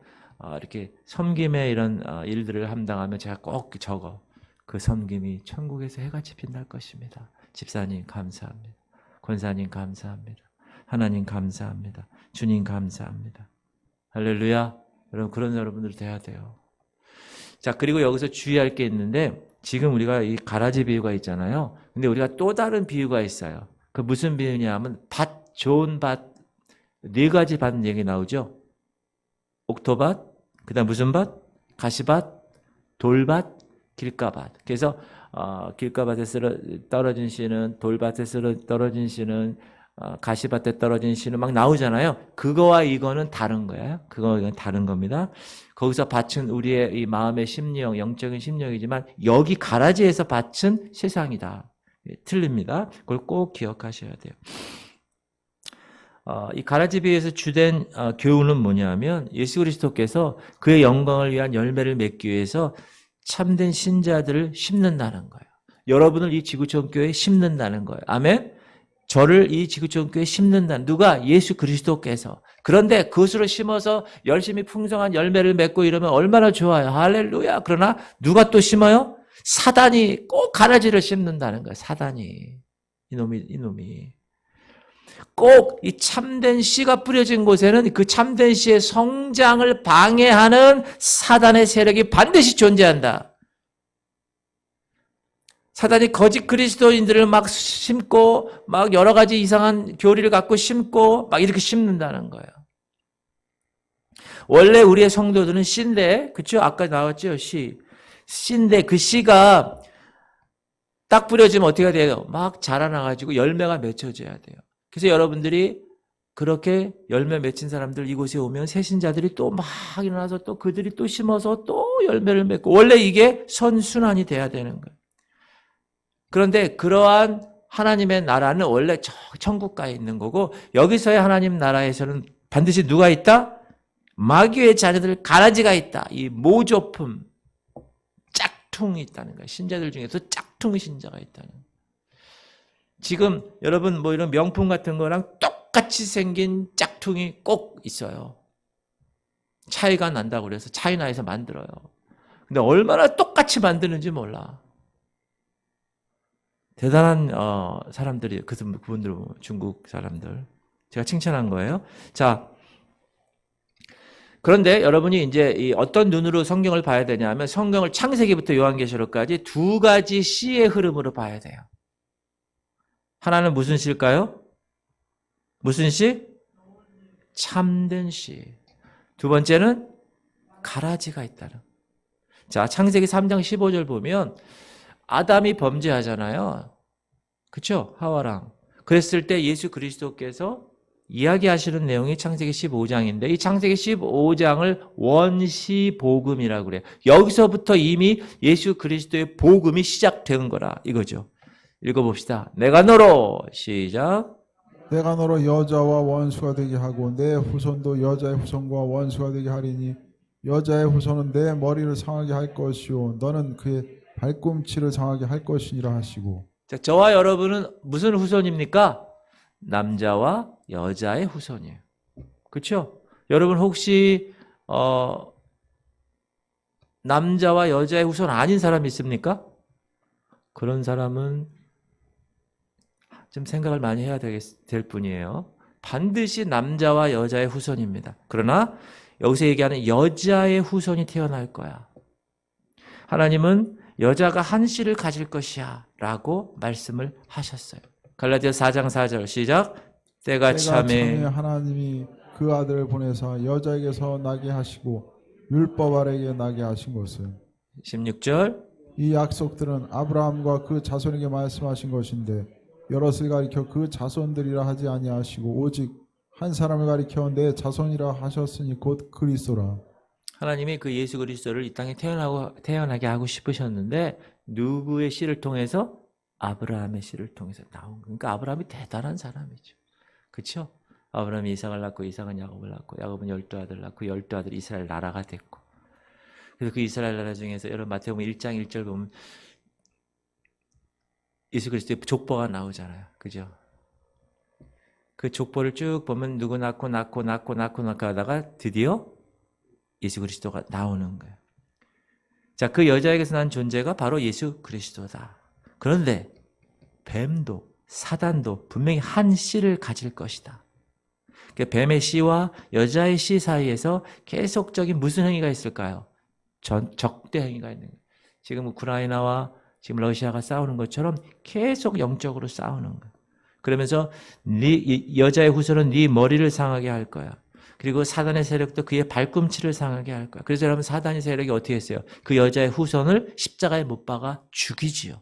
이렇게 섬김의 이런 일들을 감당하면 제가 꼭 적어. 그 섬김이 천국에서 해같이 빛날 것입니다. 집사님 감사합니다. 권사님 감사합니다. 하나님 감사합니다. 주님 감사합니다. 할렐루야. 여러분 그런 여러분들 돼야 돼요. 자, 그리고 여기서 주의할 게 있는데, 지금 우리가 이 가라지 비유가 있잖아요. 근데 우리가 또 다른 비유가 있어요. 그 무슨 비유냐 하면 좋은 밭, 4가지 밭 얘기 나오죠. 옥토밭, 그 다음 무슨 밭? 가시밭, 돌밭, 길가밭. 그래서 길가밭에 떨어진 씨는, 돌밭에 떨어진 씨는, 가시밭에 떨어진 씨는 막 나오잖아요. 그거와 이거는 다른 거예요. 그거는 다른 겁니다. 거기서 밭은 우리의 이 마음의 심령, 영적인 심령이지만 여기 가라지에서 밭은 세상이다. 틀립니다. 그걸 꼭 기억하셔야 돼요. 이 가라지 비유에서 주된 교훈은 뭐냐면, 예수 그리스도께서 그의 영광을 위한 열매를 맺기 위해서 참된 신자들을 심는다는 거예요. 여러분을 이 지구촌 교회에 심는다는 거예요. 아멘? 저를 이 지구촌 교회에 심는다는, 누가? 예수 그리스도께서. 그런데 그것으로 심어서 열심히 풍성한 열매를 맺고 이러면 얼마나 좋아요. 할렐루야. 그러나 누가 또 심어요? 사단이 꼭 가라지를 심는다는 거예요. 사단이. 이놈이. 꼭 이 참된 씨가 뿌려진 곳에는 그 참된 씨의 성장을 방해하는 사단의 세력이 반드시 존재한다. 사단이 거짓 그리스도인들을 막 심고, 막 여러 가지 이상한 교리를 갖고 심고, 막 이렇게 심는다는 거예요. 원래 우리의 성도들은 씨인데, 그쵸? 아까 나왔죠? 씨인데 그 씨가 딱 뿌려지면 어떻게 돼요? 막 자라나가지고 열매가 맺혀져야 돼요. 그래서 여러분들이 그렇게 열매 맺힌 사람들 이곳에 오면 새신자들이 또 막 일어나서 또 그들이 또 심어서 또 열매를 맺고, 원래 이게 선순환이 돼야 되는 거예요. 그런데 그러한 하나님의 나라는 원래 저 천국가에 있는 거고, 여기서의 하나님 나라에서는 반드시 누가 있다? 마귀의 자녀들, 가라지가 있다. 이 모조품, 짝퉁이 있다는 거예요. 신자들 중에서 짝퉁 신자가 있다는 거예요. 지금 여러분 뭐 이런 명품 같은 거랑 똑같이 생긴 짝퉁이 꼭 있어요. 차이가 난다고 그래서 차이나에서 만들어요. 근데 얼마나 똑같이 만드는지 몰라. 대단한 사람들이, 그분들 중국 사람들. 제가 칭찬한 거예요. 자, 그런데 여러분이 이제 어떤 눈으로 성경을 봐야 되냐면, 성경을 창세기부터 요한계시록까지 2가지 씨의 흐름으로 봐야 돼요. 하나는 무슨 씨일까요? 무슨 씨? 참된 씨. 두 번째는 가라지가 있다는. 자, 창세기 3장 15절 보면 아담이 범죄하잖아요. 그렇죠? 하와랑. 그랬을 때 예수 그리스도께서 이야기하시는 내용이 창세기 15장인데, 이 창세기 15장을 원시복음이라고 그래요. 여기서부터 이미 예수 그리스도의 복음이 시작된 거라 이거죠. 읽어봅시다. 내가 너로, 시작. 내가 너로 여자와 원수가 되게 하고 내 후손도 여자의 후손과 원수가 되게 하리니 여자의 후손은 내 머리를 상하게 할 것이요 너는 그의 발꿈치를 상하게 할 것이니라 하시고. 자, 저와 여러분은 무슨 후손입니까? 남자와 여자의 후손이에요. 그렇죠? 여러분 혹시 남자와 여자의 후손 아닌 사람이 있습니까? 그런 사람은 좀 생각을 많이 해야 될 뿐이에요. 반드시 남자와 여자의 후손입니다. 그러나 여기서 얘기하는 여자의 후손이 태어날 거야. 하나님은 여자가 한 씨를 가질 것이야 라고 말씀을 하셨어요. 갈라디아 4장 4절 시작. 때가 참에 하나님이 그 아들을 보내사 여자에게서 나게 하시고 율법 아래에게 나게 하신 것은. 16절. 이 약속들은 아브라함과 그 자손에게 말씀하신 것인데 여럿을 가리켜 그 자손들이라 하지 아니하시고 오직 한 사람을 가리켜 내 자손이라 하셨으니 곧 그리스도라. 하나님이 그 예수 그리스도를 이 땅에 태어나게 하고 싶으셨는데 누구의 씨를 통해서? 아브라함의 씨를 통해서 나온 거예요. 그러니까 아브라함이 대단한 사람이죠. 그렇죠? 아브라함이 이삭을 낳고 이삭은 야곱을 낳고 야곱은 12아들을 낳고 12아들이 이스라엘 나라가 됐고, 그래서 그 이스라엘 나라 중에서 여러분 마태복음 1장 1절 보면 예수 그리스도의 족보가 나오잖아요. 그죠? 그 족보를 쭉 보면 누구 낳고 하다가 드디어 예수 그리스도가 나오는 거예요. 자, 그 여자에게서 난 존재가 바로 예수 그리스도다. 그런데 뱀도 사단도 분명히 한 씨를 가질 것이다. 뱀의 씨와 여자의 씨 사이에서 계속적인 무슨 행위가 있을까요? 적대 행위가 있는 거예요. 지금 우크라이나와 지금 러시아가 싸우는 것처럼 계속 영적으로 싸우는 거예요. 그러면서 여자의 후손은 네 머리를 상하게 할 거야. 그리고 사단의 세력도 그의 발꿈치를 상하게 할 거야. 그래서 여러분 사단의 세력이 어떻게 했어요? 그 여자의 후손을 십자가에 못 박아 죽이지요.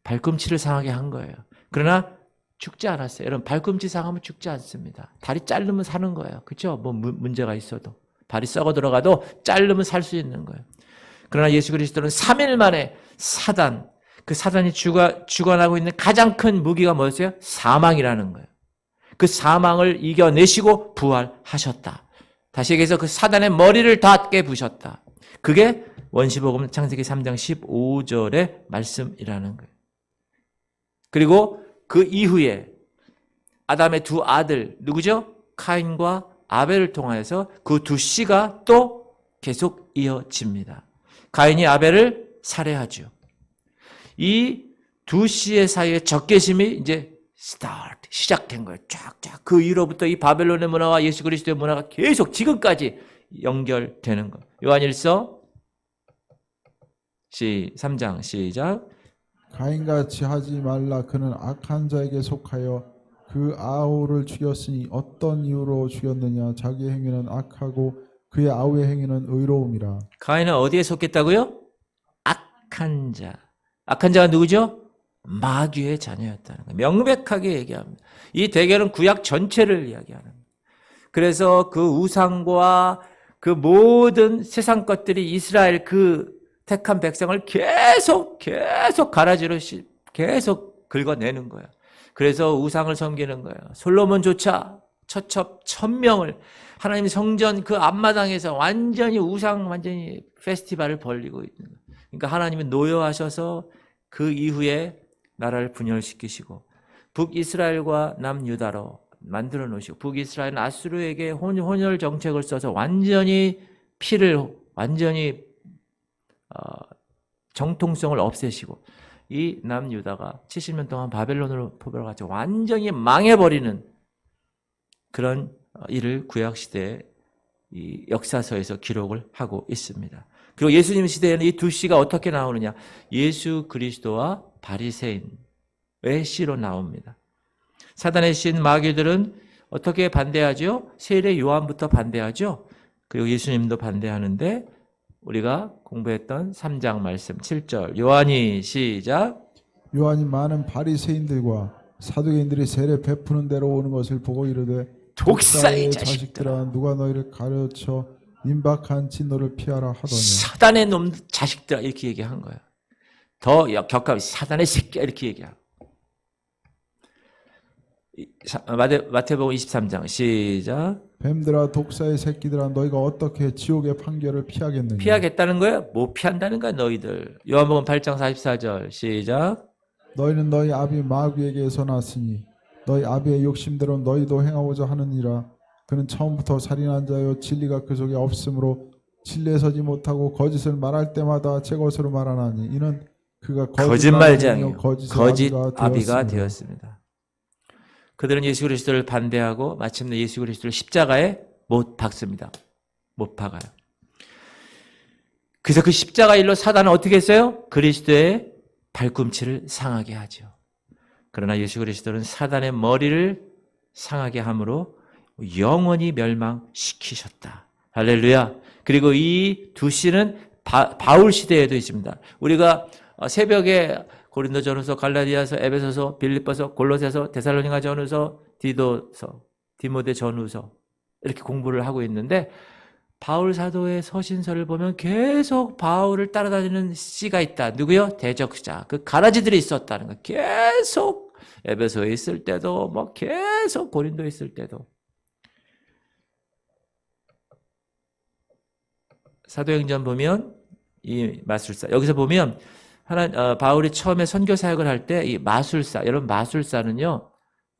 발꿈치를 상하게 한 거예요. 그러나 죽지 않았어요. 여러분 발꿈치 상하면 죽지 않습니다. 다리 자르면 사는 거예요. 그렇죠? 뭐 문제가 있어도 다리 썩어 들어가도 자르면 살 수 있는 거예요. 그러나 예수 그리스도는 3일 만에 그 사단이 주관하고 있는 가장 큰 무기가 뭐였어요? 사망이라는 거예요. 그 사망을 이겨내시고 부활하셨다. 다시 얘기해서 그 사단의 머리를 다 깨부셨다. 그게 원시복음 창세기 3장 15절의 말씀이라는 거예요. 그리고 그 이후에 아담의 두 아들 누구죠? 카인과 아벨을 통하여서 그 두 씨가 또 계속 이어집니다. 가인이 아벨을 살해하죠. 이 두 씨의 사이에 적개심이 이제 시작된 거예요. 쫙쫙. 그 이후로부터 이 바벨론의 문화와 예수 그리스도의 문화가 계속 지금까지 연결되는 거예요. 요한일서 3장 시작. 가인같이 하지 말라. 그는 악한 자에게 속하여 그 아우를 죽였으니 어떤 이유로 죽였느냐. 자기 행위는 악하고 그의 아우의 행위는 의로움이라. 가인은 어디에 속했다고요? 악한 자. 악한 자가 누구죠? 마귀의 자녀였다는 거예요. 명백하게 얘기합니다. 이 대결은 구약 전체를 이야기하는 거예요. 그래서 그 우상과 그 모든 세상 것들이 이스라엘 그 택한 백성을 계속 가라지로 계속 긁어내는 거예요. 그래서 우상을 섬기는 거예요. 솔로몬조차 처첩 1000명을 하나님 성전 그 앞마당에서 완전히 페스티벌을 벌리고 있는 거예요. 그러니까 하나님은 노여하셔서 그 이후에 나라를 분열시키시고 북이스라엘과 남유다로 만들어 놓으시고 북이스라엘은 아수르에게 혼혈 정책을 써서 완전히 정통성을 없애시고 이 남유다가 70년 동안 바벨론으로 포로가지고 완전히 망해버리는 그런 일을 구약시대의 이 역사서에서 기록을 하고 있습니다. 그리고 예수님 시대에는 이 두 씨가 어떻게 나오느냐? 예수 그리스도와 바리새인의 씨로 나옵니다. 사단의 씨인 마귀들은 어떻게 반대하죠? 세례 요한부터 반대하죠. 그리고 예수님도 반대하는데 우리가 공부했던 3장 말씀 7절 요한이 시작. 요한이 많은 바리새인들과 사두개인들이 세례 베푸는 대로 오는 것을 보고 이르되 독사의 자식들아 누가 너희를 가르쳐 임박한 진노를 피하라 하더냐. 사단의 놈 자식들아 이렇게 얘기한 거야. 더 격하게 사단의 새끼야 이렇게 얘기하고. 마태복음 23장 시작. 뱀들아 독사의 새끼들아 너희가 어떻게 지옥의 판결을 피하겠느냐. 피하겠다는 거야? 못 피한다는 거야 너희들. 요한복음 8장 44절 시작. 너희는 너희 아비 마귀에게서 났으니 너희 아비의 욕심대로 너희도 행하고자 하느니라. 그는 처음부터 살인한 자요 진리가 그 속에 없으므로 진리에 서지 못하고 거짓을 말할 때마다 제 것으로 말하나니 이는 그가 거짓말장이요 거짓 아비가 되었습니다. 그들은 예수 그리스도를 반대하고 마침내 예수 그리스도를 십자가에 못 박습니다. 못 박아요. 그래서 그 십자가 일로 사단은 어떻게 했어요? 그리스도의 발꿈치를 상하게 하죠. 그러나 예수 그리스도는 사단의 머리를 상하게 함으로 영원히 멸망시키셨다. 할렐루야. 그리고 이 두 씨는 바울 시대에도 있습니다. 우리가 새벽에 고린도전서, 갈라디아서, 에베소서, 빌립보서, 골로새서, 데살로니가전서, 디도서 디모데 전후서 이렇게 공부를 하고 있는데 바울 사도의 서신서를 보면 계속 바울을 따라다니는 씨가 있다. 누구요? 대적자. 그 가라지들이 있었다는 거. 계속 에베소에 있을 때도 뭐 계속 고린도에 있을 때도. 사도행전 보면 이 마술사. 여기서 보면 바울이 처음에 선교 사역을 할 때 이 마술사. 여러분 마술사는요.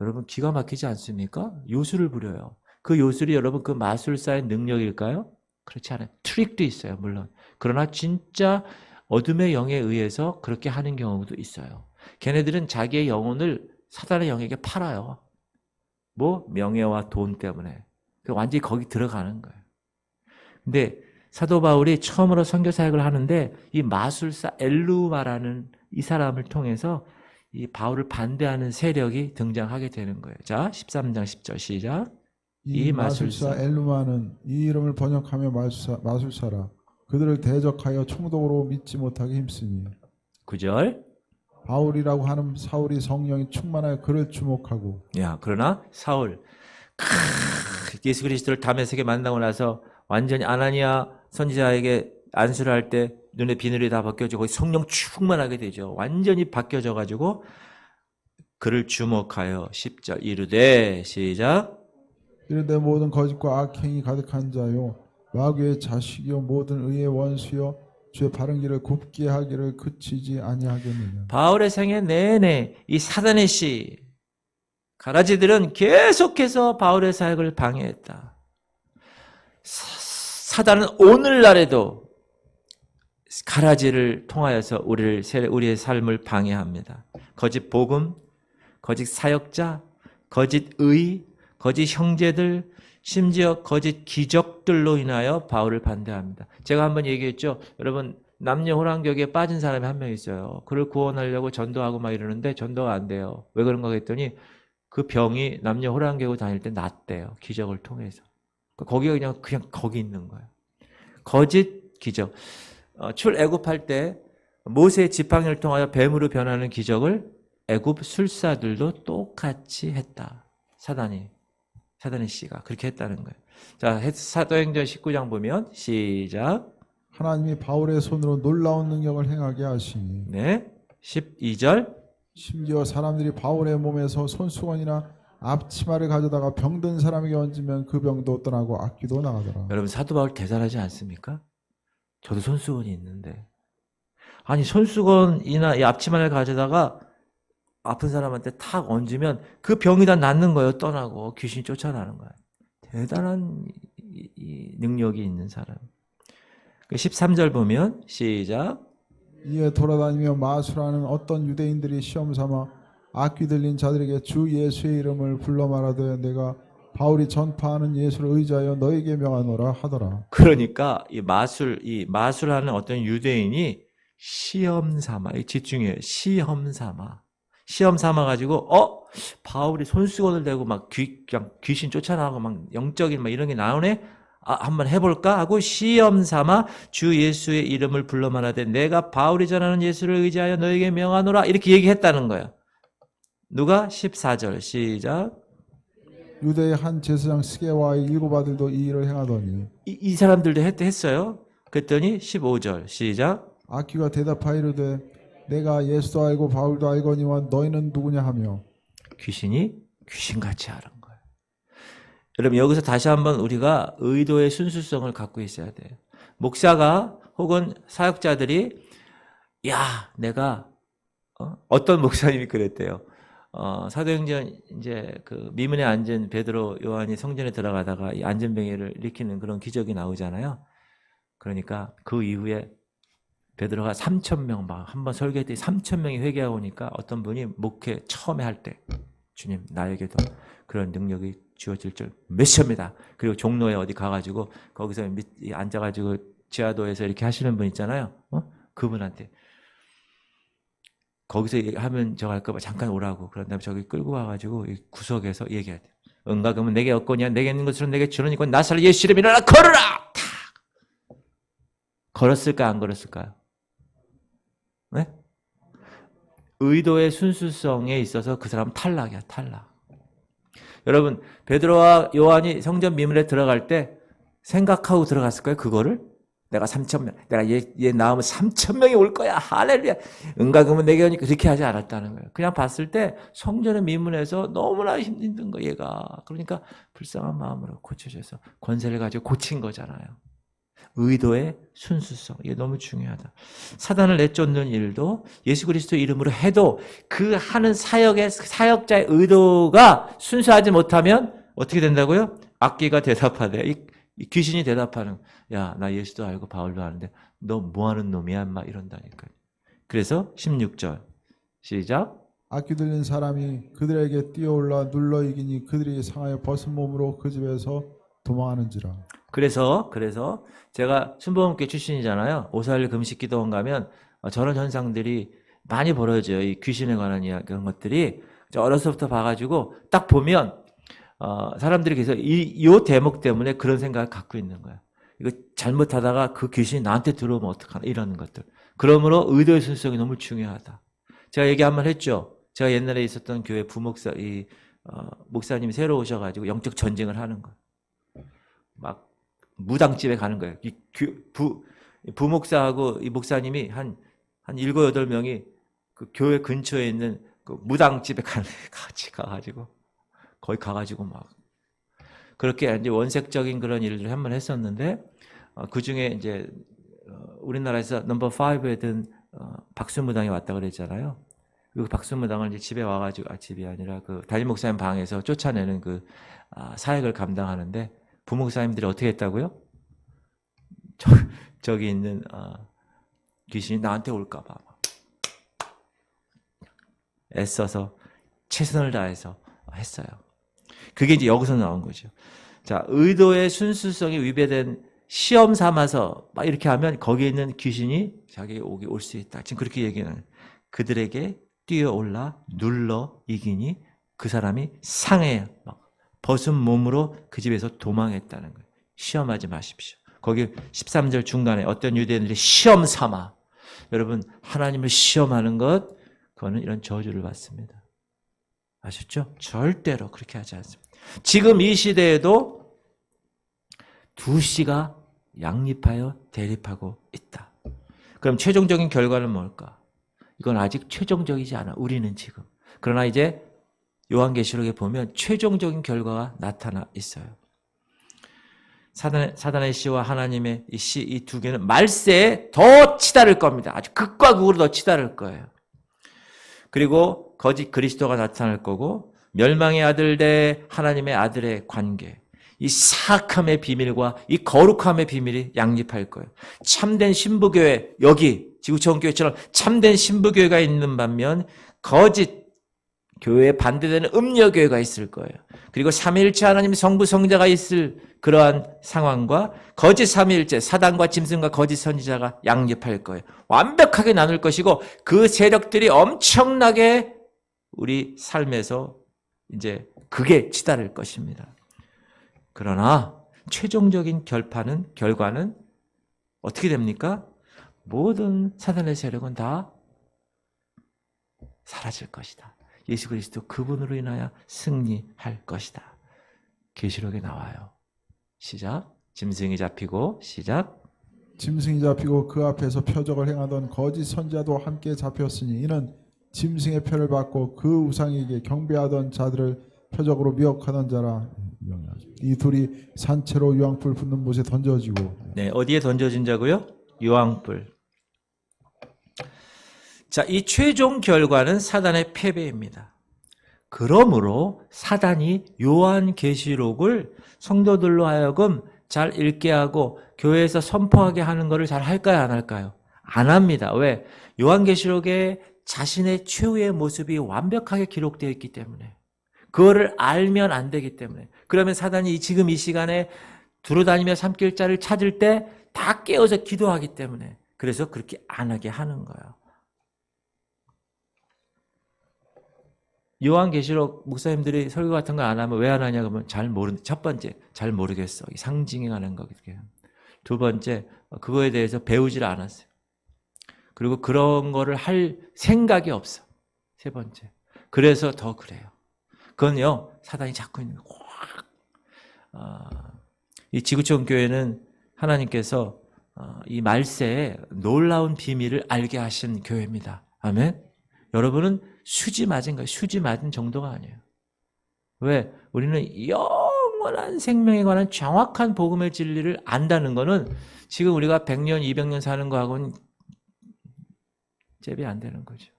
여러분 기가 막히지 않습니까? 요술을 부려요. 그 요술이 여러분 그 마술사의 능력일까요? 그렇지 않아요. 트릭도 있어요, 물론. 그러나 진짜 어둠의 영에 의해서 그렇게 하는 경우도 있어요. 걔네들은 자기의 영혼을 사단의 영에게 팔아요. 뭐? 명예와 돈 때문에. 완전히 거기 들어가는 거예요. 근데 사도 바울이 처음으로 선교 사역을 하는데 이 마술사 엘루마라는 이 사람을 통해서 이 바울을 반대하는 세력이 등장하게 되는 거예요. 자, 13장 10절 시작. 이 마술사 엘루마는 이 이름을 번역하며 마술사라. 그들을 대적하여 총독으로 믿지 못하게 힘쓰니. 9절. 바울이라고 하는 사울이 성령이 충만하여 그를 주목하고. 야, 그러나 사울 예수 그리스도를 다메섹에 만나고 나서 완전히 아나니아 선지자에게 안수를 할 때 눈에 비늘이 다 벗겨지고 성령 충만하게 되죠. 완전히 바뀌어져 가지고 그를 주목하여 10절 이르되 시작. 이르되 모든 거짓과 악행이 가득한 자요 마귀의 자식이요 모든 의의 원수요 주의 바른 길을 굽게 하기를 그치지 아니하겠느냐. 바울의 생애 내내 이 사단의 씨 가라지들은 계속해서 바울의 사역을 방해했다. 사단은 오늘날에도 가라지를 통하여서 우리의 삶을 방해합니다. 거짓 복음, 거짓 사역자, 거짓 의, 거짓 형제들, 심지어 거짓 기적들로 인하여 바울을 반대합니다. 제가 한번 얘기했죠. 여러분 남녀 호랑격에 빠진 사람이 한 명 있어요. 그를 구원하려고 전도하고 막 이러는데 전도가 안 돼요. 왜 그런가 했더니 그 병이 남녀 호랑격으로 다닐 때 낫대요. 기적을 통해서. 거기가 그냥 거기 있는 거예요. 거짓 기적. 출애굽할 때 모세의 지팡이를 통하여 뱀으로 변하는 기적을 애굽 술사들도 똑같이 했다. 사단의 씨가 그렇게 했다는 거예요. 자, 사도행전 19장 보면 시작. 하나님이 바울의 손으로 놀라운 능력을 행하게 하시니. 네. 12절. 심지어 사람들이 바울의 몸에서 손수건이나 앞치마를 가져다가 병든 사람에게 얹으면 그 병도 떠나고 악귀도 나가더라. 여러분 사도 바울 대단하지 않습니까? 저도 손수건이 있는데 아니 손수건이나 이 앞치마를 가져다가 아픈 사람한테 탁 얹으면 그 병이 다 낫는 거예요. 떠나고 귀신이 쫓아나는 거예요. 대단한 이 능력이 있는 사람. 13절 보면 시작. 이에 돌아다니며 마술하는 어떤 유대인들이 시험 삼아 악귀 들린 자들에게 주 예수의 이름을 불러 말하되 내가 바울이 전파하는 예수를 의지하여 너에게 명하노라 하더라. 그러니까 이 마술하는 어떤 유대인이 시험 삼아, 집중해요. 시험 삼아 가지고 바울이 손수건을 대고 막 그냥 귀신 쫓아나가고 막 영적인 막 이런 게 나오네. 한번 해볼까 하고 시험 삼아 주 예수의 이름을 불러 말하되 내가 바울이 전하는 예수를 의지하여 너에게 명하노라 이렇게 얘기했다는 거예요. 누가? 14절 시작. 유대의 한 제사장 스게와의 일곱 아들도 이 일을 행하더니 이 사람들도 했어요. 그랬더니 15절 시작. 악귀가 대답하여 이르되 내가 예수도 알고 바울도 알거니와 너희는 누구냐 하며 귀신이 귀신같이 하는 거예요. 여러분 여기서 다시 한번 우리가 의도의 순수성을 갖고 있어야 돼요. 목사가 혹은 사역자들이 내가 어떤 목사님이 그랬대요. 사도행전 이제 그 미문에 앉은 베드로 요한이 성전에 들어가다가 이 안전병해를 일으키는 그런 기적이 나오잖아요. 그러니까 그 이후에 베드로가 3,000명 한번 설교할 때 3,000명이 회개하고 오니까 어떤 분이 목회 처음에 할 때 주님 나에게도 그런 능력이 주어질 줄 믿습니다. 그리고 종로에 어디 가가지고 거기서 앉아가지고 지하도에서 이렇게 하시는 분 있잖아요. 그분한테 거기서 하면 저 할까 봐 잠깐 오라고. 그런 다음에 저기 끌고 와가지고 구석에서 얘기해야 돼. 응가 그러면 내게 얻거냐 내게 있는 것으로 내게 주는 이건 나사렛 예수 이름으로 일어나 걸으라. 탁. 걸었을까 안 걸었을까요? 네? 의도의 순수성에 있어서 그 사람은 탈락이야. 탈락. 여러분, 베드로와 요한이 성전 미문에 들어갈 때 생각하고 들어갔을까요? 그거를? 내가 3,000명, 내가 얘 나오면 3,000명이 올 거야. 할렐루야. 은과 금은 내게 오니까 그렇게 하지 않았다는 거예요. 그냥 봤을 때 성전의 미문에서 너무나 힘든 거 얘가. 그러니까 불쌍한 마음으로 고쳐져서 권세를 가지고 고친 거잖아요. 의도의 순수성. 이게 너무 중요하다. 사단을 내쫓는 일도 예수 그리스도 이름으로 해도 그 하는 사역자의 의도가 순수하지 못하면 어떻게 된다고요? 악기가 대답하되 이 귀신이 대답하는, 야, 나 예수도 알고 바울도 아는데 너 뭐하는 놈이야? 막 이런다니까요. 그래서 16절 시작. 악기 들린 사람이 그들에게 뛰어올라 눌러 이기니 그들이 상하여 벗은 몸으로 그 집에서 도망하는지라. 그래서 제가 순복음교회 출신이잖아요. 541 금식기도원 가면 저런 현상들이 많이 벌어져요. 이 귀신에 관한 이야기 그런 것들이 어렸을 때부터 봐가지고 딱 보면 사람들이 계속 이 대목 때문에 그런 생각을 갖고 있는 거야. 이거 잘못하다가 그 귀신이 나한테 들어오면 어떡하나 이런 것들. 그러므로 의도의 순수성이 너무 중요하다. 제가 얘기 한번 했죠. 제가 옛날에 있었던 교회 목사님이 새로 오셔가지고 영적 전쟁을 하는 거예요. 막 무당집에 가는 거예요. 부목사하고 이 목사님이 한 7, 8명이 그 교회 근처에 있는 그 무당집에 같이 가가지고 거기 가가지고 막 그렇게 이제 원색적인 그런 일들을 한번 했었는데 그 중에 이제 우리나라에서 넘버 5에 든 박수무당이 왔다 그랬잖아요. 그 박수무당을 이제 집에 와가지고 집이 아니라 그 담임 목사님 방에서 쫓아내는 그 사역을 감당하는데 부목사님들이 어떻게 했다고요? 저기 있는 귀신이 나한테 올까 봐 애써서 최선을 다해서 했어요. 그게 이제 여기서 나온 거죠. 자, 의도의 순수성이 위배된 시험 삼아서 막 이렇게 하면 거기에 있는 귀신이 자기에게 올 수 있다. 지금 그렇게 얘기하는 그들에게 뛰어올라 눌러 이기니 그 사람이 상해요. 막 벗은 몸으로 그 집에서 도망했다는 거예요. 시험하지 마십시오. 거기 13절 중간에 어떤 유대인들이 시험 삼아. 여러분, 하나님을 시험하는 것, 그거는 이런 저주를 받습니다. 아셨죠? 절대로 그렇게 하지 않습니다. 지금 이 시대에도 두 씨가 양립하여 대립하고 있다. 그럼 최종적인 결과는 뭘까? 이건 아직 최종적이지 않아. 우리는 지금. 그러나 이제 요한계시록에 보면 최종적인 결과가 나타나 있어요. 사단의 씨와 하나님의 이 씨, 이 두 개는 말세에 더 치달을 겁니다. 아주 극과 극으로 더 치달을 거예요. 그리고 거짓 그리스도가 나타날 거고 멸망의 아들 대 하나님의 아들의 관계, 이 사악함의 비밀과 이 거룩함의 비밀이 양립할 거예요. 참된 신부교회, 여기 지구촌교회처럼 참된 신부교회가 있는 반면 거짓 교회에 반대되는 음녀교회가 있을 거예요. 그리고 삼위일체 하나님 성부 성자가 있을 그러한 상황과 거짓 삼위일체 사단과 짐승과 거짓 선지자가 양립할 거예요. 완벽하게 나눌 것이고 그 세력들이 엄청나게 우리 삶에서 이제 극에 치달을 것입니다. 그러나 최종적인 결과는 어떻게 됩니까? 모든 사단의 세력은 다 사라질 것이다. 예수 그리스도 그분으로 인하여 승리할 것이다. 계시록에 나와요. 시작. 짐승이 잡히고 시작. 짐승이 잡히고 그 앞에서 표적을 행하던 거짓 선지자도 함께 잡혔으니 이는 짐승의 표를 받고 그 우상에게 경배하던 자들을 표적으로 미혹하던 자라. 이 둘이 산채로 유황불 붙는 곳에 던져지고. 네, 어디에 던져진 자고요? 유황불. 자, 이 최종 결과는 사단의 패배입니다. 그러므로 사단이 요한계시록을 성도들로 하여금 잘 읽게 하고 교회에서 선포하게 하는 것을 잘 할까요? 안 할까요? 안 합니다. 왜? 요한계시록에 자신의 최후의 모습이 완벽하게 기록되어 있기 때문에. 그거를 알면 안 되기 때문에. 그러면 사단이 지금 이 시간에 두루다니며 삼킬자를 찾을 때 다 깨어서 기도하기 때문에. 그래서 그렇게 안 하게 하는 거예요. 요한계시록 목사님들이 설교 같은 거 안 하면 왜 안 하냐 그러면 첫 번째, 잘 모르겠어. 상징에 관한 거거든요. 두 번째, 그거에 대해서 배우질 않았어요. 그리고 그런 거를 할 생각이 없어. 세 번째. 그래서 더 그래요. 그건요, 사단이 잡고 있는 거예요. 이 지구촌 교회는 하나님께서 이 말세에 놀라운 비밀을 알게 하신 교회입니다. 아멘. 여러분은 수지 맞은 거예요. 수지 맞은 정도가 아니에요. 왜? 우리는 영원한 생명에 관한 정확한 복음의 진리를 안다는 거는 지금 우리가 100년, 200년 사는 거하고는 잽이 안 되는 거죠.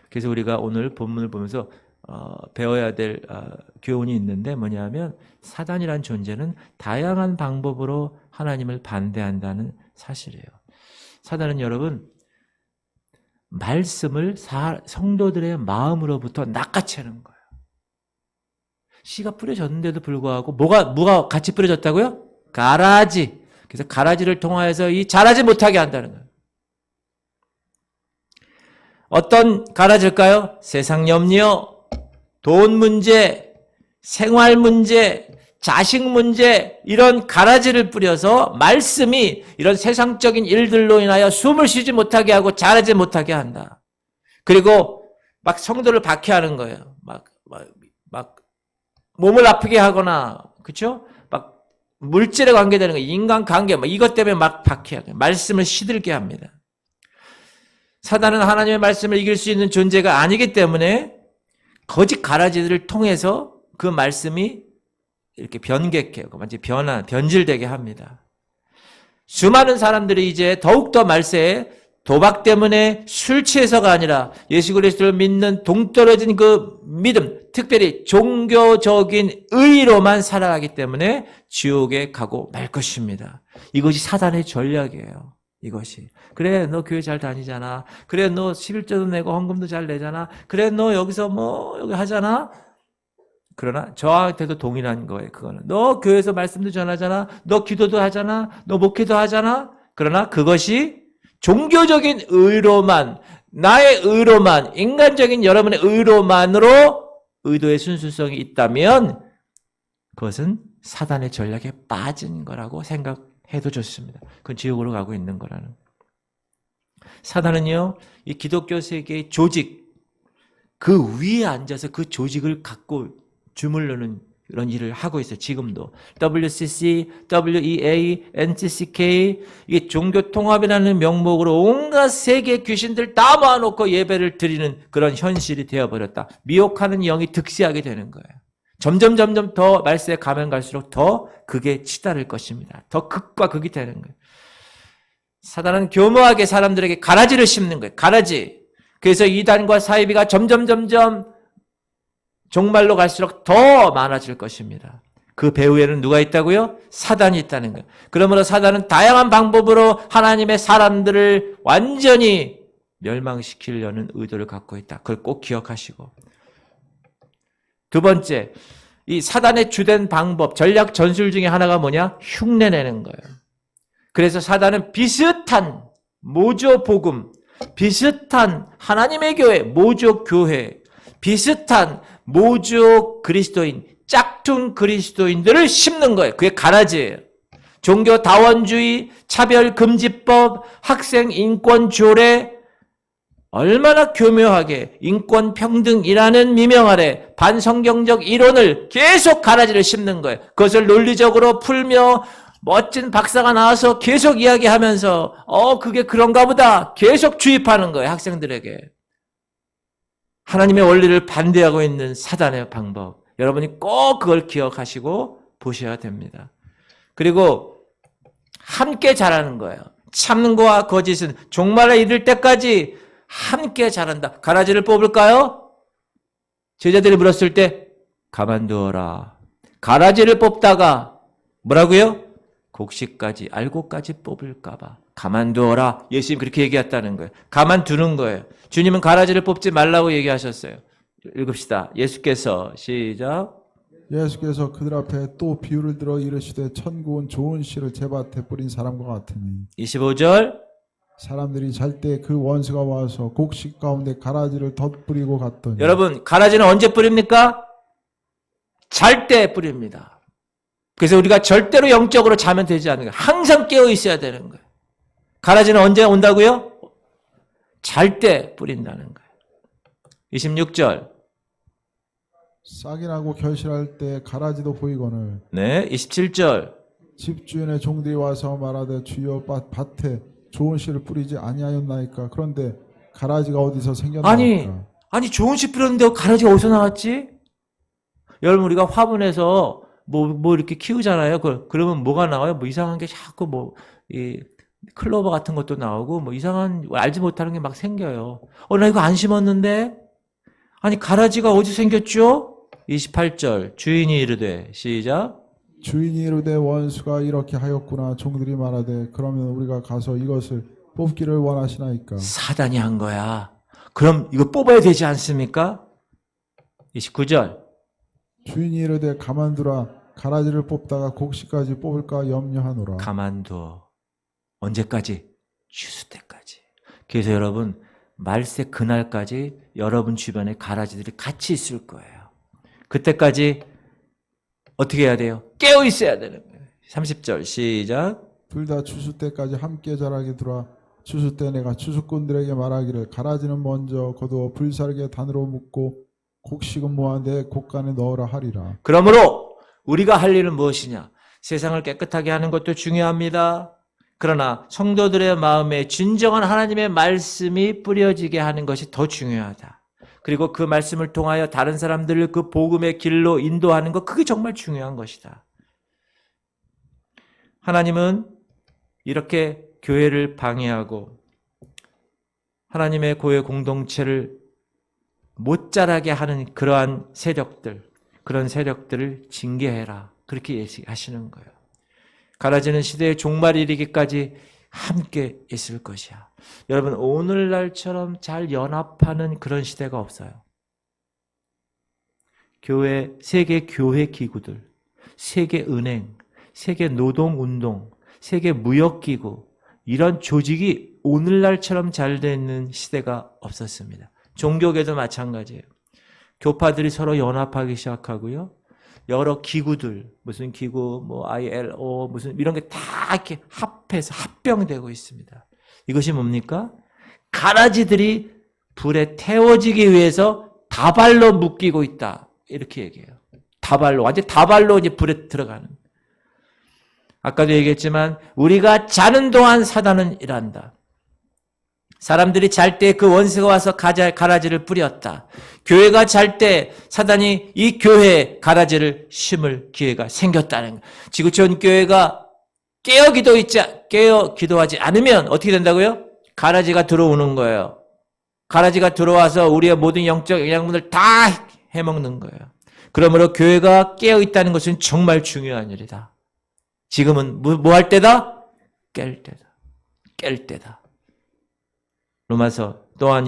그래서 우리가 오늘 본문을 보면서 배워야 될 교훈이 있는데 뭐냐면 사단이란 존재는 다양한 방법으로 하나님을 반대한다는 사실이에요. 사단은 여러분 말씀을 성도들의 마음으로부터 낚아채는 거예요. 씨가 뿌려졌는데도 불구하고 뭐가 같이 뿌려졌다고요? 가라지. 그래서 가라지를 통하여서 이 자라지 못하게 한다는 거예요. 어떤 가라지일까요? 세상 염려, 돈 문제, 생활 문제, 자식 문제, 이런 가라지를 뿌려서 말씀이 이런 세상적인 일들로 인하여 숨을 쉬지 못하게 하고 자라지 못하게 한다. 그리고 막 성도를 박해하는 거예요. 막 몸을 아프게 하거나, 그렇죠? 막 물질에 관계되는 거, 인간 관계, 이것 때문에 막 박해하고 말씀을 시들게 합니다. 사단은 하나님의 말씀을 이길 수 있는 존재가 아니기 때문에 거짓 가라지들을 통해서 그 말씀이 이렇게 변개케 하고 완전히 변질되게 합니다. 수많은 사람들이 이제 더욱더 말세에 도박 때문에 술 취해서가 아니라 예수 그리스도를 믿는 동떨어진 그 믿음, 특별히 종교적인 의로만 살아가기 때문에 지옥에 가고 말 것입니다. 이것이 사단의 전략이에요. 이것이. 그래, 너 교회 잘 다니잖아. 그래, 너 11조도 내고 헌금도 잘 내잖아. 그래, 너 여기서 여기 하잖아. 그러나 저한테도 동일한 거예요. 그거는. 너 교회에서 말씀도 전하잖아. 너 기도도 하잖아. 너 목회도 하잖아. 그러나 그것이 종교적인 의로만, 나의 의로만, 인간적인 여러분의 의로만으로 의도의 순수성이 있다면 그것은 사단의 전략에 빠진 거라고 생각해도 좋습니다. 그건 지옥으로 가고 있는 거라는. 사단은요, 이 기독교 세계의 조직, 그 위에 앉아서 그 조직을 갖고 주물르는 그런 일을 하고 있어요. 지금도. WCC, WEA, NCCK, 이게 종교통합이라는 명목으로 온갖 세계 귀신들 다 모아놓고 예배를 드리는 그런 현실이 되어버렸다. 미혹하는 영이 득세하게 되는 거예요. 점점 더 말세에 가면 갈수록 더 극에 치달을 것입니다. 더 극과 극이 되는 거예요. 사단은 교묘하게 사람들에게 가라지를 심는 거예요. 가라지. 그래서 이단과 사이비가 점점 종말로 갈수록 더 많아질 것입니다. 그 배후에는 누가 있다고요? 사단이 있다는 거예요. 그러므로 사단은 다양한 방법으로 하나님의 사람들을 완전히 멸망시키려는 의도를 갖고 있다. 그걸 꼭 기억하시고. 두 번째, 이 사단의 주된 방법, 전략 전술 중에 하나가 뭐냐? 흉내내는 거예요. 그래서 사단은 비슷한 모조 복음, 비슷한 하나님의 교회, 모조 교회, 비슷한 모조 그리스도인, 짝퉁 그리스도인들을 심는 거예요. 그게 가라지예요. 종교 다원주의, 차별금지법, 학생 인권 조례, 얼마나 교묘하게 인권 평등이라는 미명 아래 반성경적 이론을 계속 가라지를 심는 거예요. 그것을 논리적으로 풀며 멋진 박사가 나와서 계속 이야기하면서 그게 그런가 보다 계속 주입하는 거예요. 학생들에게. 하나님의 원리를 반대하고 있는 사단의 방법. 여러분이 꼭 그걸 기억하시고 보셔야 됩니다. 그리고 함께 자라는 거예요. 참과 거짓은 종말에 이를 때까지 함께 자란다. 가라지를 뽑을까요? 제자들이 물었을 때 가만두어라. 가라지를 뽑다가 뭐라고요? 곡식까지 알고까지 뽑을까 봐. 가만두어라. 예수님 그렇게 얘기했다는 거예요. 가만두는 거예요. 주님은 가라지를 뽑지 말라고 얘기하셨어요. 읽읍시다. 예수께서 시작. 예수께서 그들 앞에 또 비유를 들어 이르시되 천국은 좋은 씨를 제밭에 뿌린 사람과 같으니 25절. 사람들이 잘 때 그 원수가 와서 곡식 가운데 가라지를 덧뿌리고 갔더니. 여러분 가라지는 언제 뿌립니까? 잘 때 뿌립니다. 그래서 우리가 절대로 영적으로 자면 되지 않는 거예요. 항상 깨어 있어야 되는 거예요. 가라지는 언제 온다고요? 잘 때 뿌린다는 거예요. 26절. 싹이 나고 결실할 때 가라지도 보이거늘 네, 27절. 집주인의 종들이 와서 말하되 주여 밭에 좋은 씨를 뿌리지 아니하였나이까. 그런데 가라지가 어디서 생겼나이까. 아니 좋은 씨 뿌렸는데 가라지가 어디서 나왔지? 여러분 우리가 화분에서 뭐 이렇게 키우잖아요. 그러면 뭐가 나와요? 뭐 이상한 게 자꾸 이 클로버 같은 것도 나오고 뭐 이상한 알지 못하는 게 막 생겨요. 나 이거 안 심었는데? 아니 가라지가 어디서 생겼죠? 28절. 주인이 이르되 시작. 주인이 이르되 원수가 이렇게 하였구나. 종들이 말하되 그러면 우리가 가서 이것을 뽑기를 원하시나이까. 사단이 한 거야. 그럼 이거 뽑아야 되지 않습니까? 29절. 주인이 이르되 가만두라. 가라지를 뽑다가 곡식까지 뽑을까 염려하노라. 가만둬. 언제까지? 추수 때까지. 그래서 여러분 말세 그날까지 여러분 주변에 가라지들이 같이 있을 거예요. 그때까지 어떻게 해야 돼요? 깨어 있어야 되는 거예요. 30절 시작. 둘 다 추수 때까지 함께 자라게 두라. 추수 때 내가 추수꾼들에게 말하기를 가라지는 먼저 거두어 불사르게 단으로 묶고 곡식은 모아 내 곡간에 넣으라 하리라. 그러므로 우리가 할 일은 무엇이냐? 세상을 깨끗하게 하는 것도 중요합니다. 그러나 성도들의 마음에 진정한 하나님의 말씀이 뿌려지게 하는 것이 더 중요하다. 그리고 그 말씀을 통하여 다른 사람들을 그 복음의 길로 인도하는 것, 그게 정말 중요한 것이다. 하나님은 이렇게 교회를 방해하고 하나님의 교회 공동체를 못 자라게 하는 그러한 세력들, 그런 세력들을 징계해라. 그렇게 예시하시는 거예요. 가라지는 시대의 종말이 이르기까지 함께 있을 것이야. 여러분 오늘날처럼 잘 연합하는 그런 시대가 없어요. 교회, 세계 교회 기구들, 세계 은행, 세계 노동운동, 세계 무역기구 이런 조직이 오늘날처럼 잘 되는 시대가 없었습니다. 종교계도 마찬가지예요. 교파들이 서로 연합하기 시작하고요. 여러 기구들, 무슨 기구, 뭐 ILO, 무슨 이런 게 다 이렇게 합해서 합병되고 있습니다. 이것이 뭡니까? 가라지들이 불에 태워지기 위해서 다발로 묶이고 있다. 이렇게 얘기해요. 다발로, 완전 다발로 이제 불에 들어가는. 아까도 얘기했지만 우리가 자는 동안 사단은 일한다. 사람들이 잘 때 그 원수가 와서 가라지를 뿌렸다. 교회가 잘 때 사단이 이 교회에 가라지를 심을 기회가 생겼다는 거예요. 지구촌 교회가 깨어 기도하지 않으면 어떻게 된다고요? 가라지가 들어오는 거예요. 가라지가 들어와서 우리의 모든 영적 영양분을 다 해먹는 거예요. 그러므로 교회가 깨어 있다는 것은 정말 중요한 일이다. 지금은 뭐 할 때다? 깰 때다. 깰 때다. 로마서 또한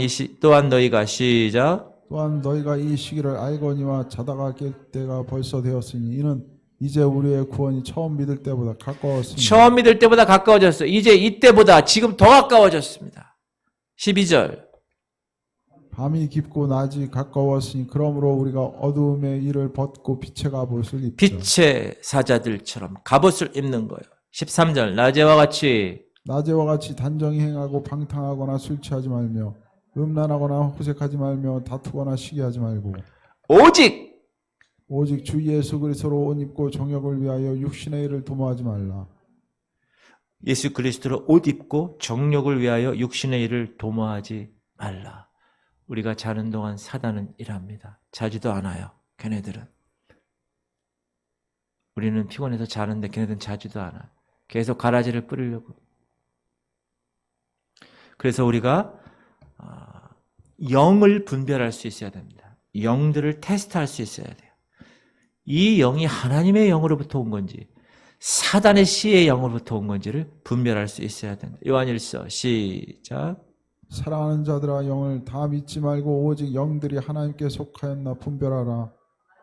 너희가 시작. 또한 너희가 이 시기를 알거니와 자다가 깰 때가 벌써 되었으니 이는 이제 우리의 구원이 처음 믿을 때보다 가까웠습니다. 처음 믿을 때보다 가까워졌어요. 이제 이때보다 지금 더 가까워졌습니다. 12절. 밤이 깊고 낮이 가까웠으니 그러므로 우리가 어두움의 일을 벗고 빛의 갑옷을 입자. 빛의 사자들처럼 갑옷을 입는 거예요. 13절. 낮에와 같이 단정히 행하고 방탕하거나 술 취하지 말며 음란하거나 호색하지 말며 다투거나 시기하지 말고 오직 주 예수 그리스도로 옷 입고 정욕을 위하여 육신의 일을 도모하지 말라. 예수 그리스도로 옷 입고 정욕을 위하여 육신의 일을 도모하지 말라. 우리가 자는 동안 사단은 일합니다. 자지도 않아요. 걔네들은. 우리는 피곤해서 자는데 걔네들은 자지도 않아요. 계속 가라지를 뿌리려고. 그래서 우리가 영을 분별할 수 있어야 됩니다. 영들을 테스트할 수 있어야 돼요. 이 영이 하나님의 영으로부터 온 건지 사단의 씨의 영으로부터 온 건지를 분별할 수 있어야 됩니다. 요한일서 시작. 사랑하는 자들아 영을 다 믿지 말고 오직 영들이 하나님께 속하였나 분별하라.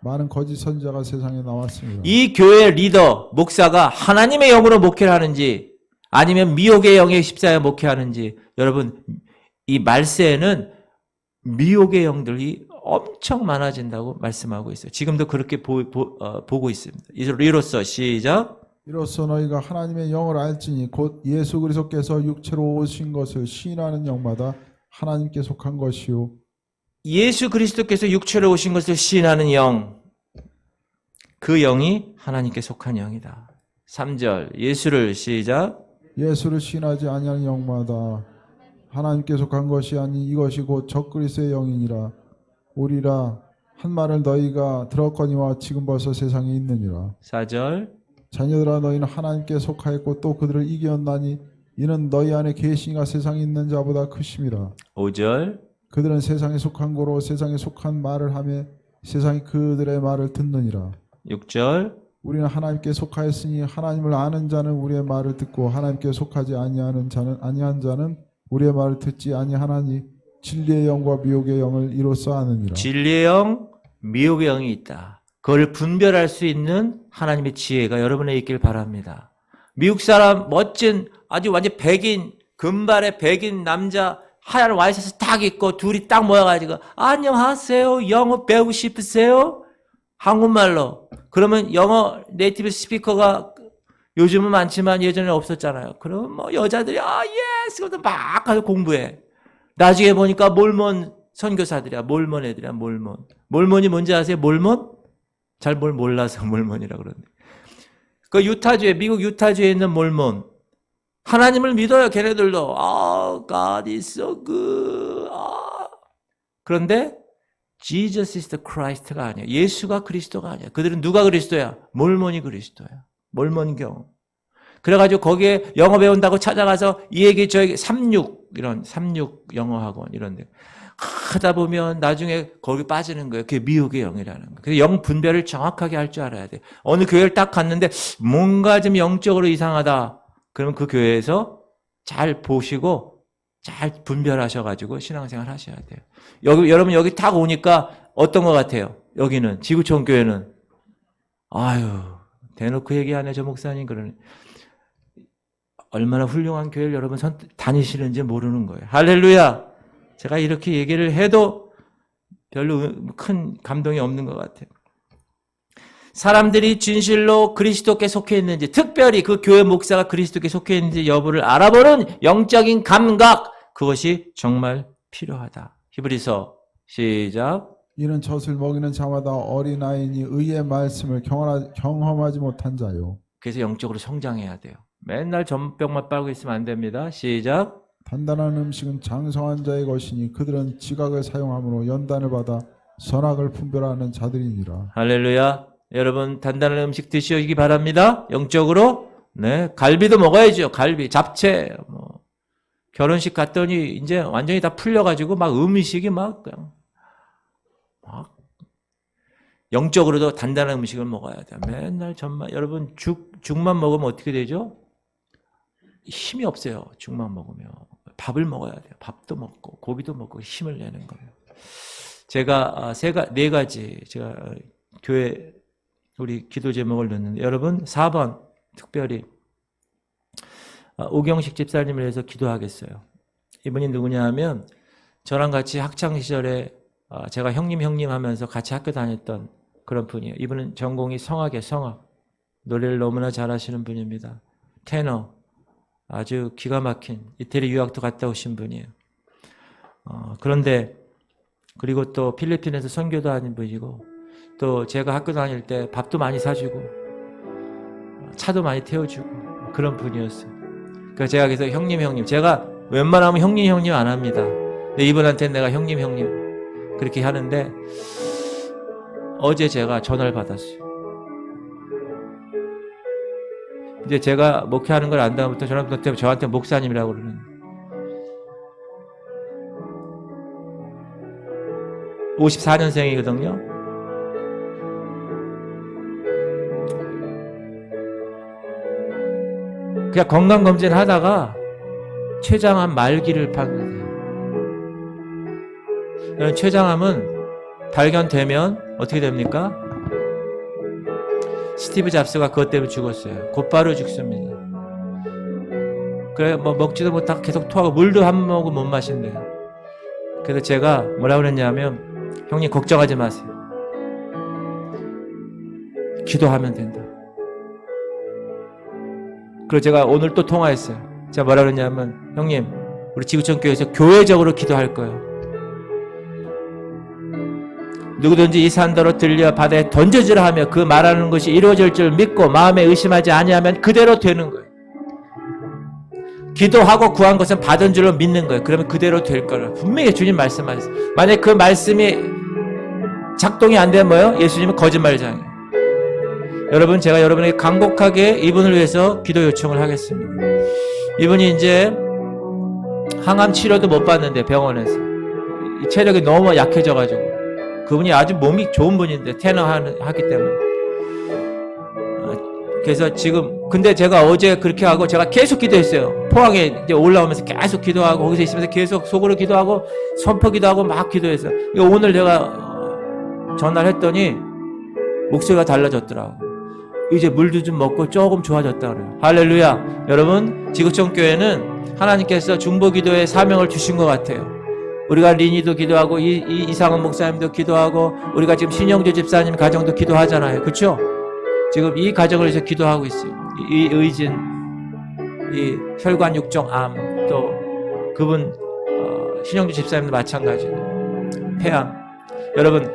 많은 거짓 선지자가 세상에 나왔습니다. 이 교회 리더, 목사가 하나님의 영으로 목회를 하는지 아니면 미혹의 영에 휩싸여 목회하는지, 여러분 이 말세에는 미혹의 영들이 엄청 많아진다고 말씀하고 있어요. 지금도 그렇게 보고 있습니다. 이로써 시작. 이로써 너희가 하나님의 영을 알지니 곧 예수 그리스도께서 육체로 오신 것을 시인하는 영마다 하나님께 속한 것이요 예수 그리스도께서 육체로 오신 것을 시인하는 영, 그 영이 하나님께 속한 영이다. 3절 예수를 시작. 예수를 시인하지 아니하는 영마다 하나님께 속한 것이 아니 이것이 곧 적그리스도의 영이니라. 오리라 한 말을 너희가 들었거니와 지금 벌써 세상에 있느니라. 4절 자녀들아 너희는 하나님께 속하였고 또 그들을 이기었나니 이는 너희 안에 계시니가 세상에 있는 자보다 크심이라. 5절 그들은 세상에 속한 고로 세상에 속한 말을 하며 세상이 그들의 말을 듣느니라. 6절 우리는 하나님께 속하였으니 하나님을 아는 자는 우리의 말을 듣고 하나님께 속하지 아니한 자는 우리의 말을 듣지 아니하나니 진리의 영과 미혹의 영을 이로써 아느니라. 진리의 영, 미혹의 영이 있다. 그걸 분별할 수 있는 하나님의 지혜가 여러분에 있길 바랍니다. 미국 사람 멋진 아주 완전 백인 금발의 백인 남자 하얀 와이셔츠 딱 입고 둘이 딱 모여가지고 안녕하세요 영어 배우고 싶으세요? 한국말로. 그러면 영어 네이티브 스피커가 요즘은 많지만 예전에 없었잖아요. 그러면 뭐 여자들이 예스 그러면서 막 가서 공부해. 나중에 보니까 몰몬 선교사들이야. 몰몬 애들이야. 몰몬. 몰몬이 뭔지 아세요? 몰몬? 잘 뭘 몰라서 몰몬이라고 그러는데. 그 유타주에 미국 유타주에 있는 몰몬. 하나님을 믿어요. 걔네들도. God is so good. 그런데 Jesus is the Christ가 아니야. 예수가 그리스도가 아니야. 그들은 누가 그리스도야? 몰몬이 그리스도야. 몰몬경. 그래가지고 거기에 영어 배운다고 찾아가서 이 얘기 저에게 36 영어 학원 이런데 하다 보면 나중에 거기 빠지는 거예요. 그게 미혹의 영이라는 거예요. 그래서 영 분별을 정확하게 할 줄 알아야 돼. 어느 교회를 딱 갔는데 뭔가 좀 영적으로 이상하다. 그러면 그 교회에서 잘 보시고 잘 분별하셔가지고 신앙생활 하셔야 돼요. 여러분 여기 딱 오니까 어떤 것 같아요? 여기는 지구촌 교회는 대놓고 얘기하네 저 목사님 그러네. 얼마나 훌륭한 교회를 여러분 다니시는지 모르는 거예요. 할렐루야. 제가 이렇게 얘기를 해도 별로 큰 감동이 없는 것 같아요. 사람들이 진실로 그리스도께 속해 있는지, 특별히 그 교회 목사가 그리스도께 속해 있는지 여부를 알아보는 영적인 감각, 그것이 정말 필요하다. 히브리서 시작. 이는 젖을 먹이는 자마다 어린아이니 의의 말씀을 경험하지 못한 자요. 그래서 영적으로 성장해야 돼요. 맨날 전병만 빨고 있으면 안 됩니다. 시작. 단단한 음식은 장성한 자의 것이니 그들은 지각을 사용함으로 연단을 받아 선악을 분별하는 자들이니라. 할렐루야. 여러분 단단한 음식 드시기 바랍니다. 영적으로. 네, 갈비도 먹어야죠. 갈비, 잡채. 결혼식 갔더니 이제 완전히 다 풀려가지고 막 음식이 막 영적으로도 단단한 음식을 먹어야 돼. 맨날 전만 여러분 죽만 먹으면 어떻게 되죠? 힘이 없어요. 죽만 먹으면 밥을 먹어야 돼요. 밥도 먹고 고기도 먹고 힘을 내는 거예요. 제가 네 가지 제가 교회 우리 기도 제목을 넣는데 여러분 4번 특별히 오경식 집사님을 위해서 기도하겠어요. 이분이 누구냐 하면 저랑 같이 학창 시절에 제가 형님 하면서 같이 학교 다녔던 그런 분이에요. 이분은 전공이 성악이에요. 성악. 노래를 너무나 잘하시는 분입니다. 테너. 아주 기가 막힌 이태리 유학도 갔다 오신 분이에요. 그런데 그리고 또 필리핀에서 선교도 하는 분이고 또 제가 학교 다닐 때 밥도 많이 사주고 차도 많이 태워주고 그런 분이었어요. 그래서 제가 그래서 형님 제가 웬만하면 형님 안 합니다. 근데 이분한테는 내가 형님 그렇게 하는데 어제 제가 전화를 받았어요. 이제 제가 목회하는 걸 안 다음부터 저한테 목사님이라고 그러는 54년생이거든요. 그냥 건강검진 하다가 췌장암 말기를 판거예요. 췌장암은 발견되면 어떻게 됩니까? 스티브 잡스가 그것 때문에 죽었어요. 곧바로 죽습니다. 그래 먹지도 못하고 계속 토하고 물도 한 모금 못 마신대요. 그래서 제가 뭐라고 그랬냐면 형님 걱정하지 마세요. 기도하면 된다. 그리고 제가 오늘 또 통화했어요. 제가 뭐라고 그랬냐면 형님 우리 지구촌 교회에서 교회적으로 기도할 거예요. 누구든지 이 산더러 들려 바다에 던져지라 하며 그 말하는 것이 이루어질 줄 믿고 마음에 의심하지 아니하면 그대로 되는 거예요. 기도하고 구한 것은 받은 줄로 믿는 거예요. 그러면 그대로 될 거라 분명히 주님 말씀하셨어요. 만약 그 말씀이 작동이 안 되면 뭐예요? 예수님은 거짓말장이에요. 여러분, 제가 여러분에게 간곡하게 이분을 위해서 기도 요청을 하겠습니다. 이분이 이제 항암 치료도 못 받는데 병원에서 체력이 너무 약해져가지고 그분이 아주 몸이 좋은 분인데 퇴원하기 때문에 그래서 지금 근데 제가 어제 그렇게 하고 제가 계속 기도했어요. 포항에 이제 올라오면서 계속 기도하고 거기서 있으면서 계속 속으로 기도하고 선포 기도하고 막 기도했어요. 오늘 제가 전화를 했더니 목소리가 달라졌더라고. 이제 물도 좀 먹고 조금 좋아졌다 그래요. 할렐루야. 여러분, 지구촌 교회는 하나님께서 중보기도의 사명을 주신 것 같아요. 우리가 리니도 기도하고 이상은 목사님도 기도하고 우리가 지금 신영주 집사님 가정도 기도하잖아요. 그렇죠? 지금 이 가정을 위해서 기도하고 있어요. 이 의진, 이 혈관 육종암, 또 그분 신영주 집사님도 마찬가지고 폐암. 여러분,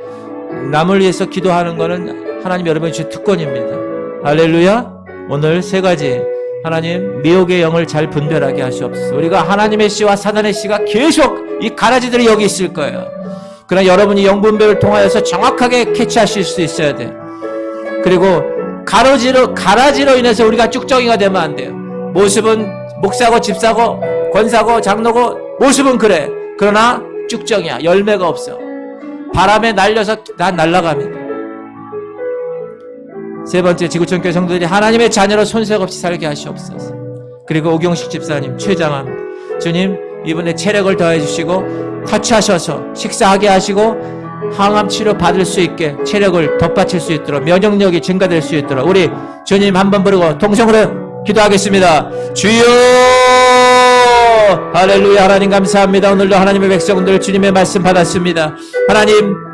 남을 위해서 기도하는 것은 하나님 여러분이 주신 특권입니다. 할렐루야. 오늘 세 가지 하나님 미혹의 영을 잘 분별하게 하시옵소서. 우리가 하나님의 씨와 사단의 씨가 계속 이 가라지들이 여기 있을 거예요. 그러나 여러분이 영분별을 통하여서 정확하게 캐치하실 수 있어야 돼요. 그리고 가라지로 인해서 우리가 쭉정이가 되면 안 돼요. 모습은 목사고 집사고 권사고 장로고 모습은 그래. 그러나 쭉정이야. 열매가 없어. 바람에 날려서 난 날아갑니다. 세 번째, 지구촌 교회 성도들이 하나님의 자녀로 손색 없이 살게 하시옵소서. 그리고 오경식 집사님, 최장암 주님, 이분의 체력을 더해 주시고 터치하셔서 식사하게 하시고 항암 치료 받을 수 있게 체력을 덧받칠 수 있도록 면역력이 증가될 수 있도록 우리 주님 한번 부르고 통성으로 기도하겠습니다. 주여 할렐루야. 하나님 감사합니다. 오늘도 하나님의 백성들 주님의 말씀 받았습니다.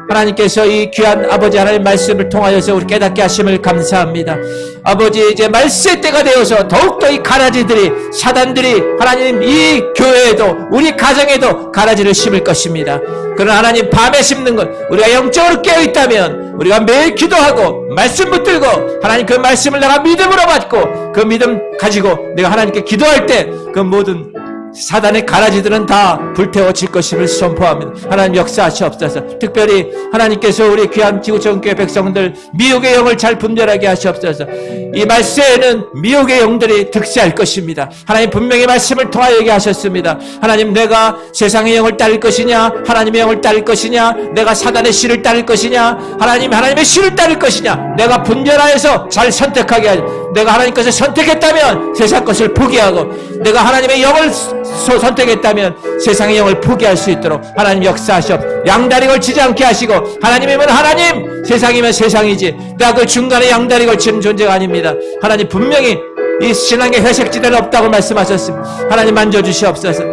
하나님께서 이 귀한 아버지 하나님 말씀을 통하여서 우리 깨닫게 하심을 감사합니다. 아버지, 이제 말세의 때가 되어서 더욱더 이 가라지들이 사단들이 하나님 이 교회에도 우리 가정에도 가라지를 심을 것입니다. 그러나 하나님 밤에 심는 것 우리가 영적으로 깨어있다면 우리가 매일 기도하고 말씀 붙들고 하나님 그 말씀을 내가 믿음으로 받고 그 믿음 가지고 내가 하나님께 기도할 때 그 모든 사단의 가라지들은 다 불태워질 것임을 선포합니다. 하나님 역사하시옵소서. 특별히 하나님께서 우리 귀한 지구촌 교회 백성들 미혹의 영을 잘 분별하게 하시옵소서. 이 말세에는 미혹의 영들이 득세할 것입니다. 하나님 분명히 말씀을 통하여 얘기하셨습니다. 하나님, 내가 세상의 영을 따를 것이냐 하나님의 영을 따를 것이냐, 내가 사단의 씨를 따를 것이냐 하나님의 씨를 따를 것이냐, 내가 분별하여서 잘 선택하게 하지. 내가 하나님 것을 선택했다면 세상 것을 포기하고 내가 하나님의 영을 선택했다면 세상의 영을 포기할 수 있도록 하나님 역사하시옵소서. 양다리 걸치지 않게 하시고, 하나님이면 하나님, 세상이면 세상이지 내가 그 중간에 양다리 걸치는 존재가 아닙니다. 하나님 분명히 이 신앙의 회색지대는 없다고 말씀하셨습니다. 하나님 만져주시옵소서.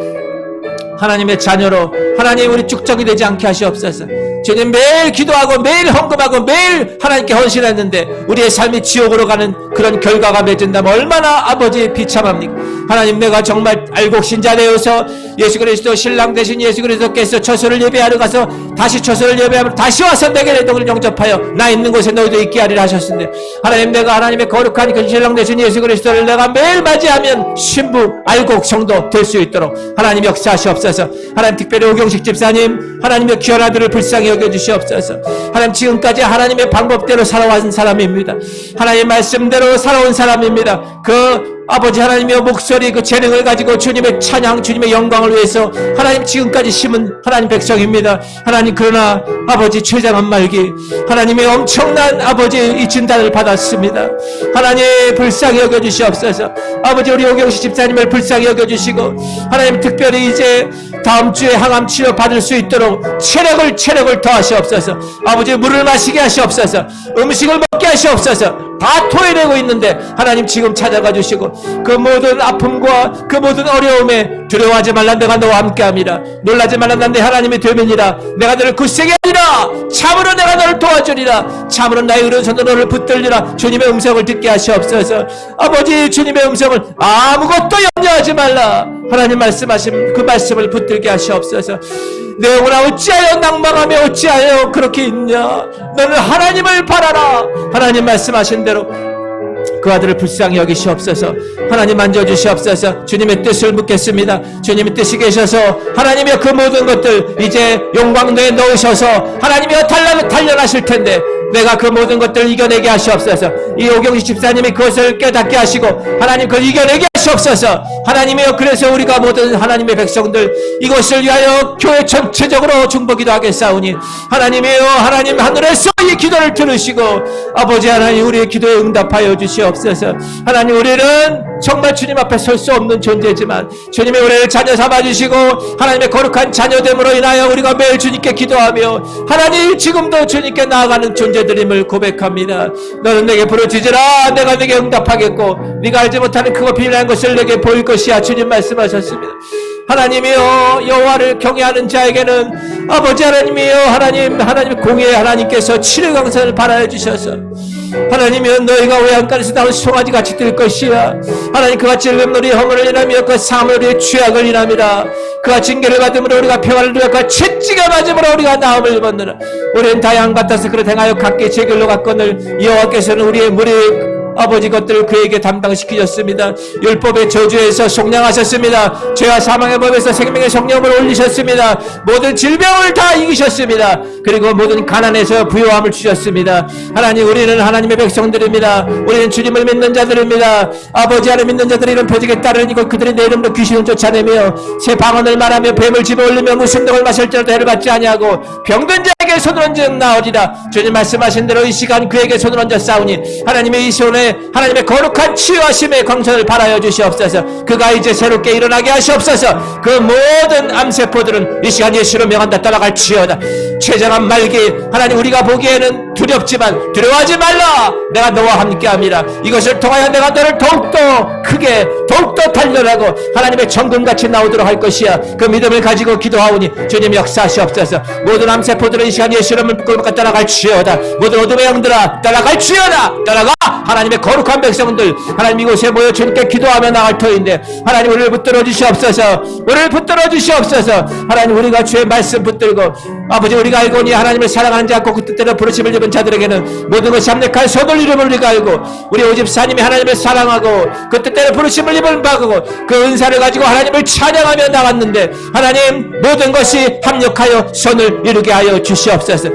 하나님의 자녀로 하나님 우리 쭉정이 되지 않게 하시옵소서. 주님, 매일 기도하고 매일 헌금하고 매일 하나님께 헌신했는데 우리의 삶이 지옥으로 가는 그런 결과가 맺은다면 얼마나 아버지 비참합니까? 하나님, 내가 정말 알곡 신자 되어서 예수 그리스도 신랑 되신 예수 그리스도께서 처소를 예배하러 가서 다시 처소를 예배하면 다시 와서 내게 내 동을 영접하여 나 있는 곳에 너희도 있게 하리라 하셨는데, 하나님, 내가 하나님의 거룩한 그 신랑 되신 예수 그리스도를 내가 매일 맞이하면 신부 알곡 성도 될 수 있도록 하나님 역사하시옵소서. 하나님, 특별히 오경식 집사님, 하나님의 귀한 아들을 불쌍히 여겨주시옵소서. 하나님, 지금까지 하나님의 방법대로 살아온 사람입니다. 하나님의 말씀대로 살아온 사람입니다. 그 아버지 하나님의 목소리, 그 재능을 가지고 주님의 찬양, 주님의 영광을 위해서 하나님 지금까지 심은 하나님 백성입니다. 하나님, 그러나 아버지 최장암 말기 하나님의 엄청난 아버지 이 진단을 받았습니다. 하나님 불쌍히 여겨주시옵소서. 아버지, 우리 오경식 집사님을 불쌍히 여겨주시고 하나님 특별히 이제 다음 주에 항암 치료 받을 수 있도록 체력을 더하시옵소서. 아버지, 물을 마시게 하시옵소서. 음식을 먹게 하시옵소서. 다 토해내고 있는데 하나님 지금 찾아가 주시고 그 모든 아픔과 그 모든 어려움에 두려워하지 말라. 내가 너와 함께함이라. 놀라지 말라. 난 내 하나님이 됨이니라. 내가 너를 굳세게 하리라. 참으로 내가 너를 도와주리라. 참으로 나의 의로운 손으로 너를 붙들리라. 주님의 음성을 듣게 하시옵소서. 아버지, 주님의 음성을 아무것도 염려하지 말라. 하나님 말씀하신 그 말씀을 붙들게 하시옵소서. 내 영혼아, 어찌하여 낭망하며 어찌하여 그렇게 있냐. 너는 하나님을 바라라. 하나님 말씀하신 대로 그 아들을 불쌍히 여기시옵소서. 하나님 만져주시옵소서. 주님의 뜻을 묻겠습니다. 주님의 뜻이 계셔서 하나님의 그 모든 것들 이제 영광도에 넣으셔서 하나님이여 단련하실 텐데 내가 그 모든 것들을 이겨내게 하시옵소서. 이 오경식 집사님이 그것을 깨닫게 하시고 하나님 그걸 이겨내게 하시옵소서. 하나님이여, 그래서 우리가 모든 하나님의 백성들 이것을 위하여 교회 전체적으로 중보기도 하겠사오니 하나님이여, 하나님 하늘에서 이 기도를 들으시고 아버지 하나님 우리의 기도에 응답하여 주시옵소서. 하나님, 우리는 정말 주님 앞에 설 수 없는 존재지만 주님의 우리를 자녀 삼아주시고 하나님의 거룩한 자녀됨으로 인하여 우리가 매일 주님께 기도하며 하나님 지금도 주님께 나아가는 존재들임을 고백합니다. 너는 내게 부르짖으라. 내가 네게 응답하겠고 네가 알지 못하는 크고 비밀한 것을 내게 보일 것이야. 주님 말씀하셨습니다. 하나님이여, 여호와를 경외하는 자에게는 아버지 하나님이여, 하나님 공의의 하나님께서 칠의 강산을 발하여 주셔서 하나님이여, 너희가 외양간에서 나온 송아지같이 뜰 것이야. 하나님, 그같이 렘놀이 허물을 인하며 그 사함을 우리의 죄악을 인함이라. 그가 징계를 받음으로 우리가 평안을 누렸고 채찍을 맞음으로 우리가 나음을 입었느라. 우리는 다양 같아서 그를 행하여 각기 제 길로 갔거늘 여호와께서는 우리의 무리 아버지 것들을 그에게 담당시키셨습니다. 율법의 저주에서 속량하셨습니다. 죄와 사망의 법에서 생명의 성령을 올리셨습니다. 모든 질병을 다 이기셨습니다. 그리고 모든 가난에서 부요함을 주셨습니다. 하나님, 우리는 하나님의 백성들입니다. 우리는 주님을 믿는 자들입니다. 아버지 하나님, 믿는 자들이 이런 표적에 따르니고 그들이 내 이름으로 귀신을 쫓아내며 새 방언을 말하며 뱀을 집어올리며 무슨 등을 마실지라도 해를 받지 아니하고 병든 자에게 손을 얹어 나오리라. 주님 말씀하신 대로 이 시간 그에게 손을 얹어 싸우니 하나님의 이 손에 하나님의 거룩한 치유하심의 광선을 발하여 주시옵소서. 그가 이제 새롭게 일어나게 하시옵소서. 그 모든 암세포들은 이 시간 예수로 명한다. 따라갈지어다. 최장한 말기, 하나님, 우리가 보기에는 두렵지만 두려워하지 말라. 내가 너와 함께함이라. 이것을 통하여 내가 너를 더욱더 크게 더욱더 단련하고 하나님의 정금같이 나오도록 할 것이야. 그 믿음을 가지고 기도하오니 주님 역사하시옵소서. 모든 암세포들은 이 시간 예수를 믿고 따라갈지어다. 모든 어둠의 영들아 따라갈지어다. 따라가. 하나님의 거룩한 백성들, 하나님 이곳에 모여 주님께 기도하며 나갈 터인데 하나님, 우리를 붙들어 주시옵소서. 우리를 붙들어 주시옵소서. 하나님, 우리가 주의 말씀 붙들고 아버지, 우리가 알고니 하나님을 사랑하는 자, 그 뜻대로 부르심을 입은 자들에게는 모든 것이 합력한 손을 이름을 우리가 알고 우리 오집사님이 하나님을 사랑하고 그 뜻대로 부르심을 입은 바고 그 은사를 가지고 하나님을 찬양하며 나갔는데 하나님, 모든 것이 합력하여 손을 이루게 하여 주시옵소서.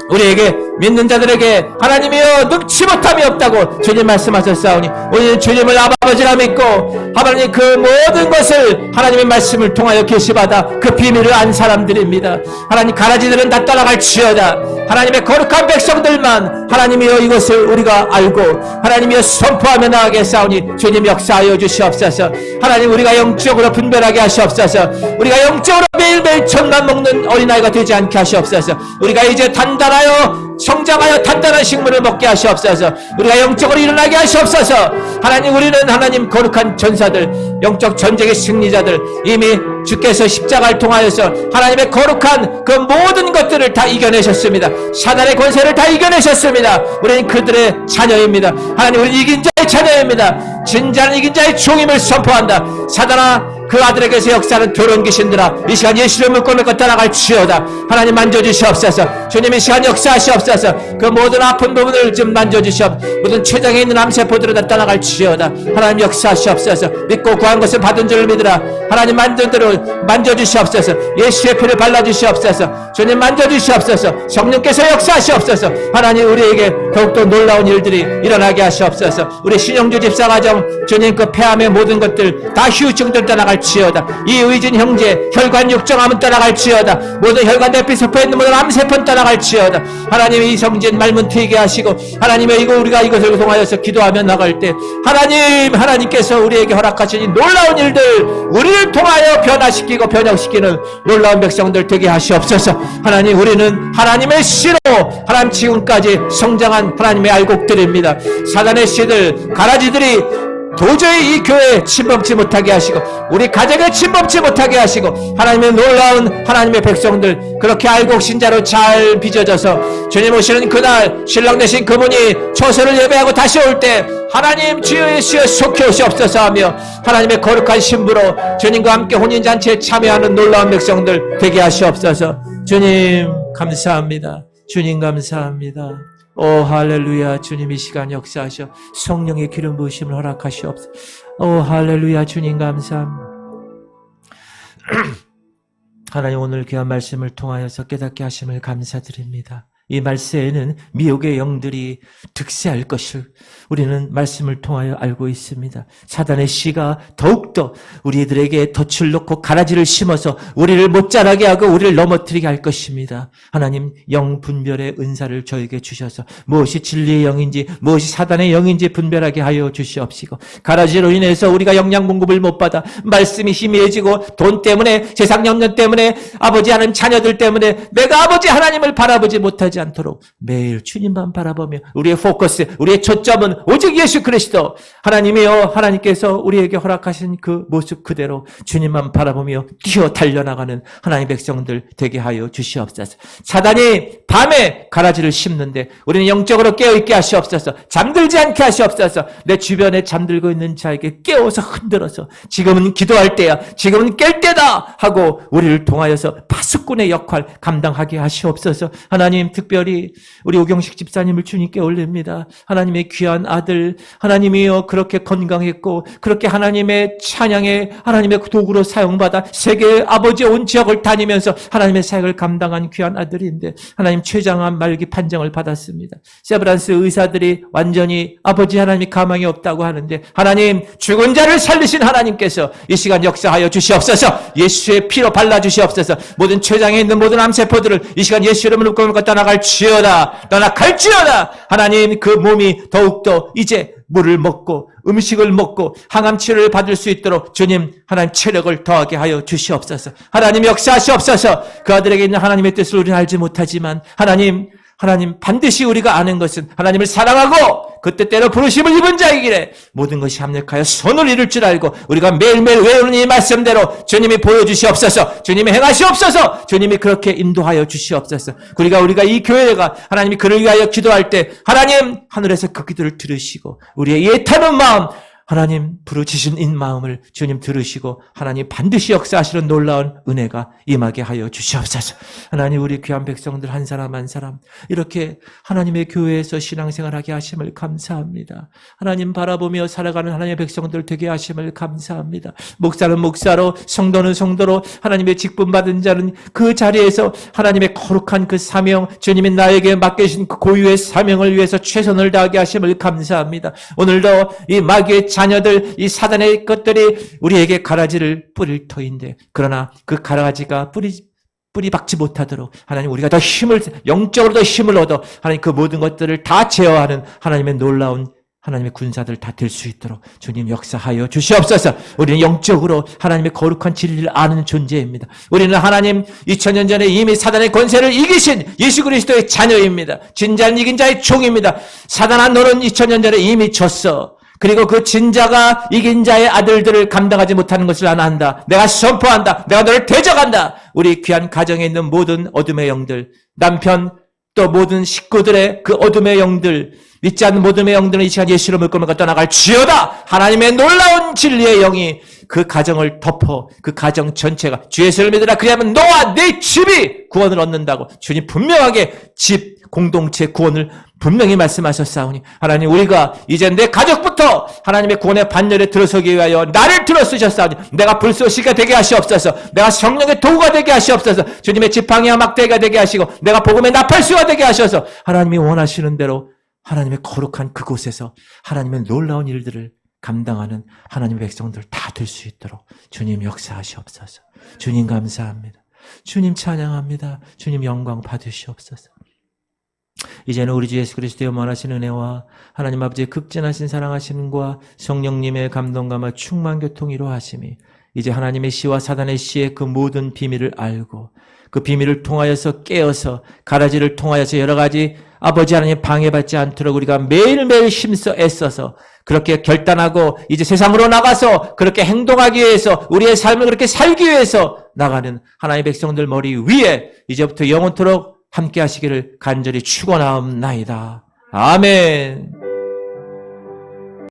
우리에게 믿는 자들에게 하나님이여 능치 못함이 없다고 주님 말씀하셨사오니 우리는 주님을 아버지라 믿고 하나님 그 모든 것을 하나님의 말씀을 통하여 계시받아 그 비밀을 안 사람들입니다. 하나님, 가라지들은 다 따라갈지어다. 하나님의 거룩한 백성들만 하나님이여 이것을 우리가 알고 하나님이여 선포하며 나가겠사오니 주님 역사하여 주시옵소서. 하나님, 우리가 영적으로 분별하게 하시옵소서. 우리가 영적으로 매일매일 젖만 먹는 어린아이가 되지 않게 하시옵소서. 우리가 이제 단단하여 성장하여 단단한 식물을 먹게 하시옵소서. 우리가 영적으로 일어나게 하시옵소서. 하나님, 우리는 하나님 거룩한 전사들, 영적 전쟁의 승리자들, 이미 주께서 십자가를 통하여서 하나님의 거룩한 그 모든 것들을 다 이겨내셨습니다. 사단의 권세를 다 이겨내셨습니다. 우리는 그들의 자녀입니다. 하나님, 우리는 이긴 자의 자녀입니다. 진짜는 이긴 자의 종임을 선포한다. 사단아, 그 아들에게서 역사하는 더러운 귀신들아, 이 시간 예수를 묶고 따라갈지어다. 하나님, 만져주시옵소서. 주님, 이 시간 역사하시옵소서. 그 모든 아픈 부분을 좀 만져주시옵소서. 모든 췌장에 있는 암세포들을 다 따라갈지어다. 하나님, 역사하시옵소서. 믿고 구한 것을 받은 줄 믿으라. 하나님, 만져주시옵소서. 예수의 피를 발라주시옵소서. 주님, 만져주시옵소서. 성령께서 역사하시옵소서. 하나님, 우리에게 더욱더 놀라운 일들이 일어나게 하시옵소서. 우리 신영주 집사 가정, 주님 그 폐암의 모든 것들 다 휴증들 따라갈지어다. 이의진 형제 혈관 육정암은 따라갈지어다. 모든 혈관 내피 세포에 있는 모든 암세포는 따라갈지어다. 하나님, 이성진 말문 트이게 하시고 하나님의 우리가 이것을 통하여서 기도하며 나갈 때 하나님께서 우리에게 허락하신 이 놀라운 일들 우리를 통하여 변화시키고 변형시키는 놀라운 백성들 되게 하시옵소서. 하나님, 우리는 하나님의 씨로 하나님 지금까지 성장한 하나님의 알곡들입니다. 사단의 씨들, 가라지들이 도저히 이 교회에 침범치 못하게 하시고 우리 가정에 침범치 못하게 하시고 하나님의 놀라운 하나님의 백성들 그렇게 알곡 신자로 잘 빚어져서 주님 오시는 그날 신랑 되신 그분이 초소를 예배하고 다시 올 때 하나님 주여 예수여 속히 오시옵소서 하며 하나님의 거룩한 신부로 주님과 함께 혼인잔치에 참여하는 놀라운 백성들 되게 하시옵소서. 주님 감사합니다. 주님 감사합니다. 오 할렐루야. 주님 이 시간 역사하셔 성령의 기름 부으심을 허락하시옵소서. 오 할렐루야. 주님 감사합니다. 하나님 오늘 귀한 말씀을 통하여서 깨닫게 하심을 감사드립니다. 이 말세에는 미혹의 영들이 득세할 것을 우리는 말씀을 통하여 알고 있습니다. 사단의 씨가 더욱더 우리들에게 덫을 놓고 가라지를 심어서 우리를 못 자라게 하고 우리를 넘어뜨리게 할 것입니다. 하나님 영 분별의 은사를 저에게 주셔서 무엇이 진리의 영인지 무엇이 사단의 영인지 분별하게 하여 주시옵시고 가라지로 인해서 우리가 영양 공급을 못 받아 말씀이 희미해지고 돈 때문에 세상 염려 때문에 아버지 하는 자녀들 때문에 내가 아버지 하나님을 바라보지 못하지 않도록 매일 주님만 바라보며 우리의 포커스, 우리의 초점은 오직 예수 그리스도. 하나님이여 하나님께서 우리에게 허락하신 그 모습 그대로 주님만 바라보며 뛰어 달려나가는 하나님의 백성들 되게 하여 주시옵소서. 사단이 밤에 가라지를 심는데 우리는 영적으로 깨어있게 하시옵소서. 잠들지 않게 하시옵소서. 내 주변에 잠들고 있는 자에게 깨워서 흔들어서 지금은 기도할 때야, 지금은 깰 때다 하고 우리를 통하여서 파수꾼의 역할 감당하게 하시옵소서. 하나님 특별히 우리 오경식 집사님을 주님께 올립니다. 하나님의 귀한 아들, 하나님이여 그렇게 건강했고 그렇게 하나님의 찬양에 하나님의 도구로 사용받아 세계 아버지의 온 지역을 다니면서 하나님의 사역을 감당한 귀한 아들인데 하나님 췌장암 말기 판정을 받았습니다. 세브란스 의사들이 완전히 아버지 하나님이 가망이 없다고 하는데 하나님 죽은 자를 살리신 하나님께서 이 시간 역사하여 주시옵소서. 예수의 피로 발라주시옵소서. 모든 췌장에 있는 모든 암세포들을 이 시간 예수 이름으로 끊고 떠나갈지어다. 떠나갈지어다. 하나님 그 몸이 더욱더 이제 물을 먹고 음식을 먹고 항암 치료를 받을 수 있도록 주님 하나님 체력을 더하게 하여 주시옵소서. 하나님 역사하시옵소서. 그 아들에게 있는 하나님의 뜻을 우리는 알지 못하지만 하나님 반드시 우리가 아는 것은 하나님을 사랑하고 그 뜻대로 부르심을 입은 자이기에 모든 것이 합력하여 손을 이룰 줄 알고 우리가 매일매일 외우는 이 말씀대로 주님이 보여주시옵소서. 주님이 행하시옵소서. 주님이 그렇게 인도하여 주시옵소서. 우리가 이 교회가 하나님이 그를 위하여 기도할 때 하나님 하늘에서 그 기도를 들으시고 우리의 예타는 마음 하나님 부르짖은 이 마음을 주님 들으시고 하나님 반드시 역사하시는 놀라운 은혜가 임하게 하여 주시옵소서. 하나님 우리 귀한 백성들 한 사람 한 사람 이렇게 하나님의 교회에서 신앙생활하게 하심을 감사합니다. 하나님 바라보며 살아가는 하나님의 백성들 되게 하심을 감사합니다. 목사는 목사로 성도는 성도로 하나님의 직분받은 자는 그 자리에서 하나님의 거룩한 그 사명 주님이 나에게 맡겨주신 그 고유의 사명을 위해서 최선을 다하게 하심을 감사합니다. 오늘도 이 마귀의 자녀들 이 사단의 것들이 우리에게 가라지를 뿌릴 터인데 그러나 그 가라지가 뿌리 박지 못하도록 하나님 우리가 더 영적으로 더 힘을 얻어 하나님 그 모든 것들을 다 제어하는 하나님의 놀라운 하나님의 군사들 다 될 수 있도록 주님 역사하여 주시옵소서. 우리는 영적으로 하나님의 거룩한 진리를 아는 존재입니다. 우리는 하나님 2000년 전에 이미 사단의 권세를 이기신 예수 그리스도의 자녀입니다. 진자는 이긴 자의 종입니다. 사단아 너는 2000년 전에 이미 졌어. 그리고 그 진자가 이긴 자의 아들들을 감당하지 못하는 것을 나는 안다. 내가 선포한다. 내가 너를 대적한다. 우리 귀한 가정에 있는 모든 어둠의 영들, 남편 또 모든 식구들의 그 어둠의 영들, 믿지 않는 모든 영들은 이 시간 예수로 물고물고 떠나갈지어다. 하나님의 놀라운 진리의 영이 그 가정을 덮어 그 가정 전체가 주 예수를 믿으라. 그리하면 너와 네 집이 구원을 얻는다고 주님 분명하게 집 공동체 구원을 분명히 말씀하셨사오니 하나님 우리가 이제 내 가족부터 하나님의 구원의 반열에 들어서기 위하여 나를 들어쓰셨사오니 내가 불쏘시가 되게 하시옵소서. 내가 성령의 도구가 되게 하시옵소서. 주님의 지팡이와 막대기가 되게 하시고 내가 복음의 나팔수가 되게 하셔서 하나님이 원하시는 대로 하나님의 거룩한 그곳에서 하나님의 놀라운 일들을 감당하는 하나님의 백성들 다 될 수 있도록 주님 역사하시옵소서. 주님 감사합니다. 주님 찬양합니다. 주님 영광 받으시옵소서. 이제는 우리 주 예수 그리스도의 원하신 은혜와 하나님 아버지의 극진하신 사랑하심과 성령님의 감동감과 충만 교통이로 하심이 이제 하나님의 씨와 사단의 씨의 그 모든 비밀을 알고 그 비밀을 통하여서 깨어서 가라지를 통하여서 여러 가지 아버지 하나님 방해받지 않도록 우리가 매일매일 힘써 애써서 그렇게 결단하고 이제 세상으로 나가서 그렇게 행동하기 위해서 우리의 삶을 그렇게 살기 위해서 나가는 하나님의 백성들 머리 위에 이제부터 영원토록 함께 하시기를 간절히 축원하옵나이다. 아멘.